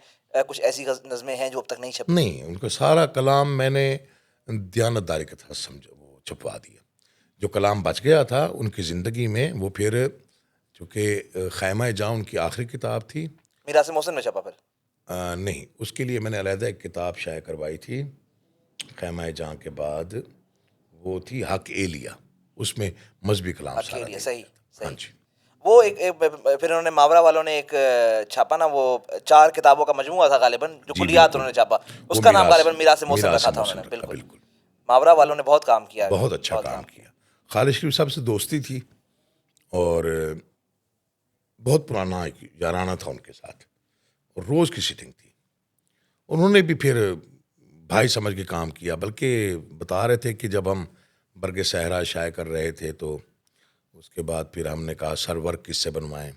کچھ ایسی نظمیں ہیں جو اب تک نہیں چھپی. نہیں، ان کا سارا کلام میں نے دیانت داری کے تحت سمجھا، وہ چھپوا دیا. جو کلام بچ گیا تھا ان کی زندگی میں، وہ پھر چونکہ خیمہ جاں ان کی آخری کتاب تھی. میراث محسن میں چھپا پھر؟ نہیں، اس کے لیے میں نے علیحدہ ایک کتاب شائع کروائی تھی خیمہ جاں کے بعد. وہ تھی حق ایلیا، اس میں مذہبی کلام سارا. صحیح. ہاں جی. وہ ایک پھر انہوں نے ماورا والوں نے ایک چھاپا نا، وہ 4 کتابوں کا مجموعہ تھا غالباً، جو کلیات انہوں نے چھاپا. اس کا نام غالباً میراث محسن رکھا تھا انہوں نے. بالکل. ماورا والوں نے بہت کام کیا، بہت اچھا کام کیا. خالد شریف صاحب سے دوستی تھی اور بہت پرانا یارانہ تھا ان کے ساتھ، اور روز کی سیٹنگ تھی. انہوں نے بھی پھر بھائی سمجھ کے کام کیا. بلکہ بتا رہے تھے کہ جب ہم برگ صحرا شائع کر رہے تھے تو اس کے بعد پھر ہم نے کہا سرور کس سے بنوائیں.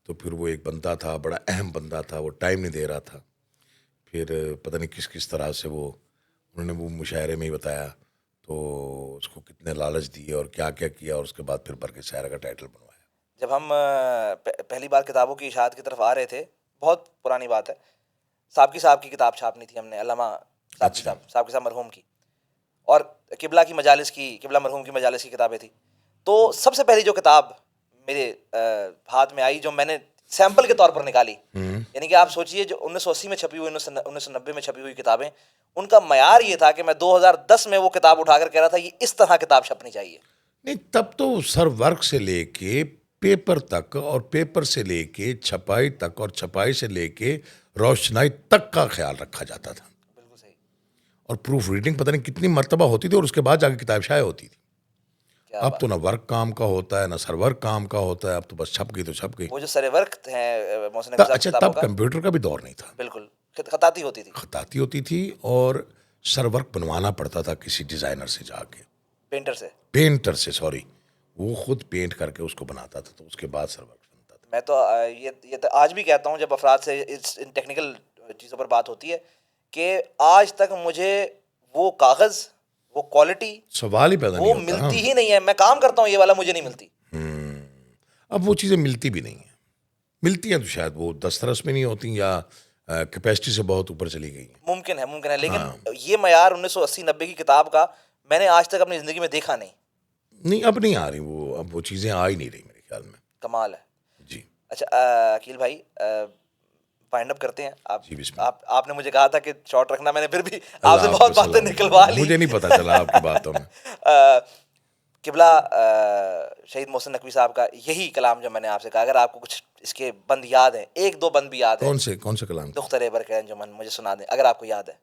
تو پھر وہ ایک بندہ تھا، بڑا اہم بندہ تھا، وہ ٹائم نہیں دے رہا تھا. پھر پتہ نہیں کس طرح سے وہ انہوں نے وہ مشاعرے میں ہی بتایا، تو اس کو کتنے لالچ دیے اور کیا کیا، اور اس کے بعد پھر برگ صحرا کا ٹائٹل بنوایا. جب ہم پہلی بار کتابوں کی اشاعت کی طرف آ رہے تھے، بہت پرانی بات ہے، صاحب کی کتاب چھاپنی تھی ہم نے، علامہ صاحب مرحوم کی، اور قبلہ مرحوم کی مجالس کی کتابیں تھیں. تو سب سے پہلی جو کتاب میرے ہاتھ میں آئی، جو میں نے سیمپل کے طور پر نکالی، یعنی کہ آپ سوچئے جو 1980 میں چھپی ہوئی، 1990 میں چھپی ہوئی کتابیں، ان کا معیار یہ تھا کہ میں 2010 میں وہ کتاب اٹھا کر کہہ رہا تھا یہ اس طرح کتاب چھپنی چاہیے. نہیں تب تو سر ورک سے لے کے پیپر تک اور پیپر سے لے کے چھپائی تک اور چھپائی سے لے کے روشنائی تک کا خیال رکھا جاتا تھا. بالکل صحیح. اور پروف ریڈنگ پتہ نہیں کتنی مرتبہ ہوتی تھی اور اس کے بعد جا کے کتاب شائع ہوتی تھی. کیا اب تو نہ ورک کام کا ہوتا ہے نہ سر ورک کام کا ہوتا ہے, اب تو بس چھپ گئی تو چھپ گئی. وہ جو سر ورک ہیں محسن نقوی صاحب اچھا کتابوں تب کا, کمپیوٹر کا بھی دور نہیں تھا, بالکل خطاطی ہوتی تھی, خطاطی ہوتی تھی اور سر ورک بنوانا پڑتا تھا کسی ڈیزائنر سے جا کے, پینٹر سے. پینٹر سے, سوری, وہ خود پینٹ کر کے اس کو بناتا تھا, تو اس کے بعد سر ورک بنتا تھا. میں تو یہ تو آج بھی کہتا ہوں جب افراد سے ان ٹیکنیکل چیزوں پر بات ہوتی ہے کہ آج تک مجھے وہ کاغذ, وہ کوالٹی, سوال ہی پیدا نہیں وہ ہوتا. ملتی ہی نہیں ہے. میں کام کرتا ہوں یہ والا, مجھے نہیں ملتی. اب وہ چیزیں ملتی بھی نہیں ہیں, ملتی ہیں تو شاید وہ دسترس میں نہیں ہوتی یا کیپیسٹی سے بہت اوپر چلی گئی ہیں. ممکن ہے, لیکن یہ معیار 1980-90 کی کتاب کا میں نے آج تک اپنی زندگی میں دیکھا نہیں. نہیں اب نہیں آ رہی وہ, اب وہ چیزیں آ ہی نہیں رہی میرے خیال میں. کمال ہے. جی اچھا عقیل بھائی, فائنڈ اپ کرتے ہیں. آپ نے مجھے کہا تھا کہ شارٹ رکھنا, میں نے پھر بھی آپ سے بہت باتیں نکلوا لی. مجھے نہیں پتا چلا آپ کی باتوں میں. قبلہ شہید محسن نقوی صاحب کا یہی کلام جو میں نے آپ سے کہا, اگر آپ کو کچھ اس کے بند یاد ہیں, ایک دو بند بھی یاد ہیں, کون سے کلام؟ دختر برق انجمن, مجھے سنا دیں اگر آپ کو یاد ہے.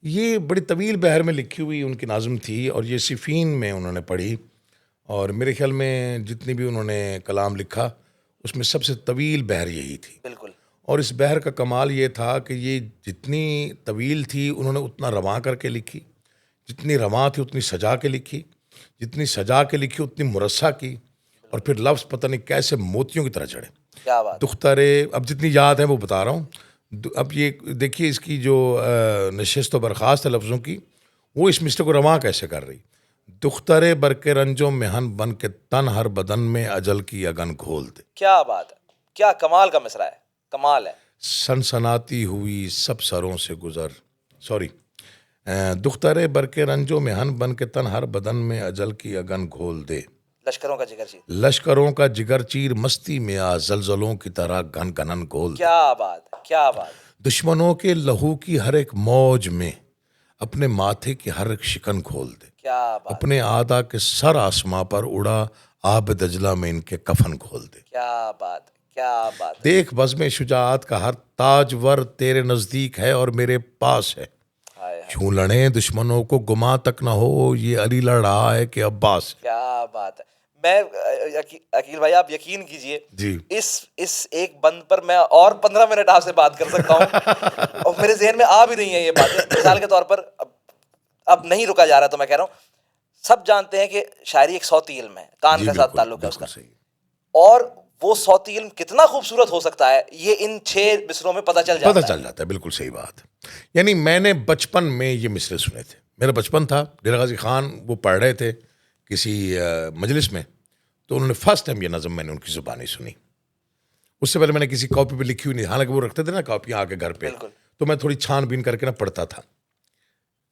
یہ بڑی طویل بحر میں لکھی ہوئی ان کی نظم تھی اور یہ صفین میں انہوں نے پڑھی, اور میرے خیال میں جتنی بھی انہوں نے کلام لکھا اس میں سب سے طویل بحر یہی تھی. بالکل. اور اس بحر کا کمال یہ تھا کہ یہ جتنی طویل تھی انہوں نے اتنا رواں کر کے لکھی, جتنی رواں تھی اتنی سجا کے لکھی, جتنی سجا کے لکھی اتنی مرصع کی, اور پھر لفظ پتہ نہیں کیسے موتیوں کی طرح چڑھے. کیا بات. دخترے, اب جتنی یاد ہے وہ بتا رہا ہوں. اب یہ دیکھیے اس کی جو نشست و برخاست ہے لفظوں کی, وہ اس مصرع کو رواں کیسے کر رہی. دخترے برق رنجو مہن بن کے تن ہر بدن میں اجل کی اگن گھول دے. کیا بات ہے, کیا کمال کا مصرع ہے, کمال ہے. سنسناتی ہوئی سب سروں سے گزر, سوری, دخترے برق رنجو مہن بن کے تن ہر بدن میں اجل کی اگن گھول دے. لشکروں کا جگر چیر, لشکروں کا جگر چیر مستی میں آ زلزلوں کی طرح گھن گھنن گھول دے. کیا بات, کیا بات. دشمنوں کے لہو کی ہر ایک موج میں اپنے ماتھے کی ہر ایک شکن کھول دے. کیا بات. اپنے آدھا کے سر آسماں پر اڑا آب دجلہ میں ان کے کفن کھول دے. کیا بات, کیا بات. دیکھ بزم شجاعت کا ہر تاجور تیرے نزدیک ہے اور میرے پاس ہے. کیوں لڑیں دشمنوں کو گما تک نہ ہو, یہ علی لڑ رہا ہے کہ عباس. کیا بات ہے. میں عقیل بھائی آپ یقین کیجئے جی, اس ایک بند پر میں اور 15 منٹ آپ سے بات کر سکتا ہوں, اور میرے ذہن میں آ بھی نہیں ہے یہ باتیں. مثال کے طور پر اب نہیں رکا جا رہا, تو میں کہہ رہا ہوں سب جانتے ہیں کہ شاعری ایک صوتی علم ہے, کان کے ساتھ تعلق ہے اس کا, اور وہ صوتی علم کتنا خوبصورت ہو سکتا ہے یہ ان 6 مصروں میں پتہ چل جاتا ہے. بالکل صحیح بات. یعنی میں نے بچپن میں یہ مصرے سنے تھے, میرا بچپن تھا, ڈیرہ غازی خان وہ پڑھ رہے تھے کسی مجلس میں, تو انہوں نے فرسٹ ٹائم یہ نظم میں نے ان کی زبانی سنی. اس سے پہلے میں نے کسی کاپی پہ لکھی ہوئی نہیں, حالانکہ وہ رکھتے تھے نا کاپیاں آ کے گھر پہ, تو میں تھوڑی چھان بین کر کے نا پڑھتا تھا,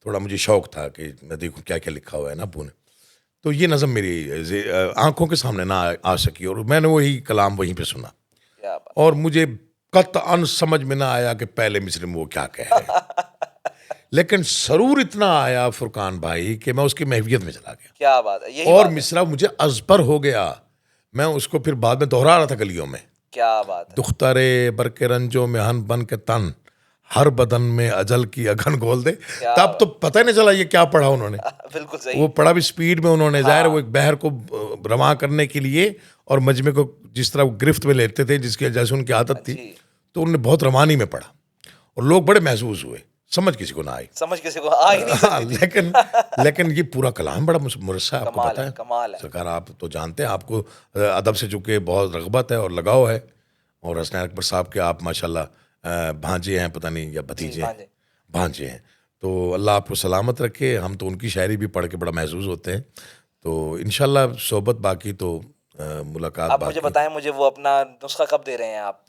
تھوڑا مجھے شوق تھا کہ میں دیکھوں کیا کیا لکھا ہوا ہے نا ابو نے. تو یہ نظم میری آنکھوں کے سامنے نہ آ سکی, اور میں نے وہی کلام وہیں پہ سنا, اور مجھے قطعاً سمجھ میں نہ آیا کہ پہلے مصرے میں وہ کیا کہہ رہے ہیں, لیکن سرور اتنا آیا فرقان بھائی کہ میں اس کی محویت میں چلا گیا. کیا بات ہے. اور مصرع مجھے ازبر ہو گیا, میں اس کو پھر بعد میں دہرا رہا تھا گلیوں میں. کیا بات ہے. دخترے برق رنجو مہن بن کے تن ہر بدن میں اجل کی اگن گھول دے. تب تو پتہ نہیں چلا یہ کیا پڑھا انہوں نے. بالکل صحیح. وہ پڑھا بھی سپیڈ میں انہوں نے, ظاہر وہ ایک بحر کو رواں کرنے کے لیے اور مجمع کو جس طرح وہ گرفت میں لیتے تھے, جس کی جیسے ان کی عادت تھی, تو انہوں نے بہت روانی میں پڑھا, اور لوگ بڑے محظوظ ہوئے. سمجھ کسی کو نہ آئی, سمجھ کسی کو آ ہی نہیں سکتی. لیکن یہ پورا کلام بڑا مرصع ہے, آپ کو پتہ ہے. کمال ہے. سرکار آپ تو جانتے ہیں, آپ کو ادب سے چونکہ بہت رغبت ہے اور لگاؤ ہے, اور حسنین اکبر صاحب کے آپ ماشاءاللہ بھانجے ہیں, پتہ نہیں یا بھتیجے ہیں, بھانجے ہیں. تو اللہ آپ کو سلامت رکھے. ہم تو ان کی شاعری بھی پڑھ کے بڑا محظوظ ہوتے ہیں. تو انشاءاللہ صحبت باقی تو ملاقات. آپ مجھے بتائیں, مجھے وہ اپنا نسخہ کب دے رہے ہیں آپ؟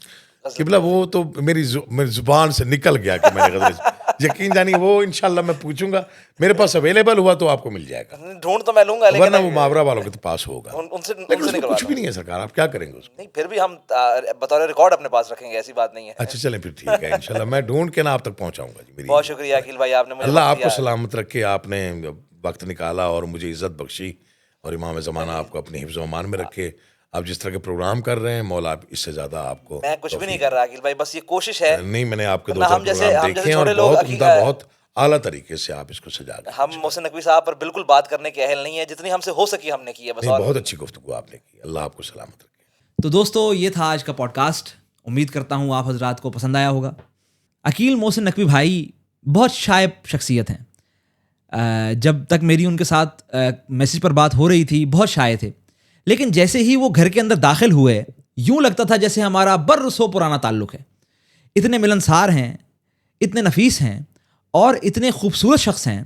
قبلہ وہ تو میری زبان سے نکل گیا کہ میں نے غزل, یقین جانی وہ انشاءاللہ میں پوچھوں گا, میرے پاس اویلیبل ہوا تو آپ کو مل جائے گا. ڈھونڈ تو میں لوں گا, ورنہ وہ محاورہ والوں کے تو پاس ہوگا. ان سے کچھ بھی نہیں ہے سرکار, آپ کیا کریں گے اس کو. نہیں, پھر بھی ہم بطور ریکارڈ اپنے پاس رکھیں گے, ایسی بات نہیں ہے. اچھا چلیں پھر ٹھیک ہے, انشاءاللہ میں ڈھونڈ کے نا آپ تک پہنچاؤں گا. جی بہت شکریہ عقیل بھائی, آپ نے مجھے اللہ آپ کو سلامت رکھے. آپ نے وقت نکالا اور مجھے عزت بخشی, اور امام زمانہ آپ کو اپنے حفظ و امان میں رکھے. آپ جس طرح کے پروگرام کر رہے ہیں مولا اس سے زیادہ آپ کو. میں کچھ بھی نہیں کر رہا عقیل بھائی, بس یہ کوشش ہے. نہیں, میں نے آپ کے 2 ہم جیسے پروگرام دیکھے ہیں اور بہت عمدہ, بہت اعلیٰ طریقے سے آپ اس کو سجا گئے. ہم محسن نقوی صاحب پر بالکل بات کرنے کے اہل نہیں ہے, جتنی ہم سے ہو سکی ہم نے کی ہے بس. بہت اچھی گفتگو آپ نے کی, اللہ آپ کو سلامت رکھے. تو دوستو یہ تھا آج کا پوڈ کاسٹ. امید کرتا ہوں آپ حضرات کو پسند آیا ہوگا. عقیل محسن نقوی بھائی بہت شائب شخصیت ہیں. جب تک میری ان کے ساتھ میسج پر بات ہو رہی تھی بہت شائع تھے, لیکن جیسے ہی وہ گھر کے اندر داخل ہوئے یوں لگتا تھا جیسے ہمارا برسوں پرانا تعلق ہے. اتنے ملنسار ہیں, اتنے نفیس ہیں اور اتنے خوبصورت شخص ہیں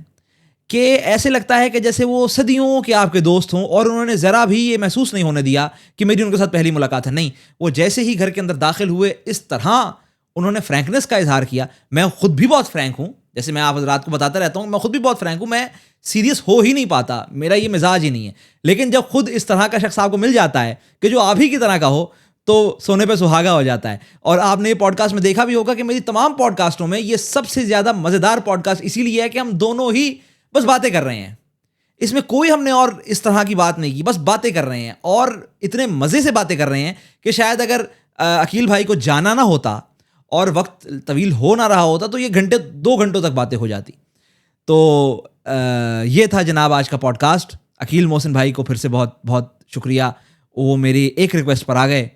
کہ ایسے لگتا ہے کہ جیسے وہ صدیوں کے آپ کے دوست ہوں, اور انہوں نے ذرا بھی یہ محسوس نہیں ہونے دیا کہ میری ان کے ساتھ پہلی ملاقات ہے. نہیں, وہ جیسے ہی گھر کے اندر داخل ہوئے اس طرح انہوں نے فرینکنس کا اظہار کیا. میں خود بھی بہت فرینک ہوں, جیسے میں آپ حضرات کو بتاتا رہتا ہوں, میں خود بھی بہت فرینک ہوں. میں سیریس ہو ہی نہیں پاتا, میرا یہ مزاج ہی نہیں ہے. لیکن جب خود اس طرح کا شخص آپ کو مل جاتا ہے کہ جو آپ ہی کی طرح کا ہو تو سونے پہ سہاگا ہو جاتا ہے. اور آپ نے یہ پوڈ کاسٹ میں دیکھا بھی ہوگا کہ میری تمام پوڈ کاسٹوں میں یہ سب سے زیادہ مزیدار پوڈ کاسٹ اسی لیے ہے کہ ہم دونوں ہی بس باتیں کر رہے ہیں. اس میں کوئی ہم نے اور اس طرح کی بات نہیں کی, بس باتیں کر رہے ہیں اور اتنے مزے سے باتیں کر رہے ہیں کہ شاید اگر عقیل بھائی کو جانا نہ ہوتا اور وقت طویل ہو نہ رہا ہوتا تو یہ 2 گھنٹوں تک باتیں ہو جاتی. تو یہ تھا جناب آج کا پوڈ کاسٹ. عقیل محسن بھائی کو پھر سے بہت بہت شکریہ, وہ میری ایک ریکویسٹ پر آ گئے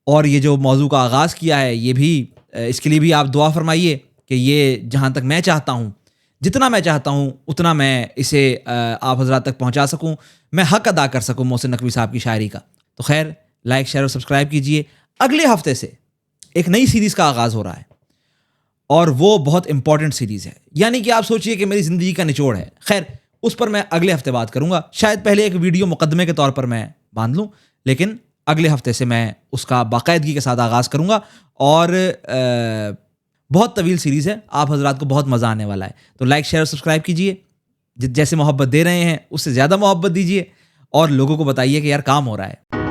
اور یہ جو موضوع کا آغاز کیا ہے یہ بھی اس کے لیے بھی آپ دعا فرمائیے کہ یہ جہاں تک میں چاہتا ہوں, جتنا میں چاہتا ہوں اتنا میں اسے آپ حضرات تک پہنچا سکوں, میں حق ادا کر سکوں محسن نقوی صاحب کی شاعری کا. تو خیر, لائک شیئر اور سبسکرائب کیجئے. اگلے ہفتے سے ایک نئی سیریز کا آغاز ہو رہا ہے اور وہ بہت امپورٹنٹ سیریز ہے, یعنی کہ آپ سوچئے کہ میری زندگی کا نچوڑ ہے. خیر, اس پر میں اگلے ہفتے بات کروں گا. شاید پہلے ایک ویڈیو مقدمے کے طور پر میں باندھ لوں, لیکن اگلے ہفتے سے میں اس کا باقاعدگی کے ساتھ آغاز کروں گا. اور بہت طویل سیریز ہے, آپ حضرات کو بہت مزہ آنے والا ہے. تو لائک شیئر اور سبسکرائب کیجئے, جیسے محبت دے رہے ہیں اس سے زیادہ محبت دیجئے, اور لوگوں کو بتائیے کہ یار کام ہو رہا ہے.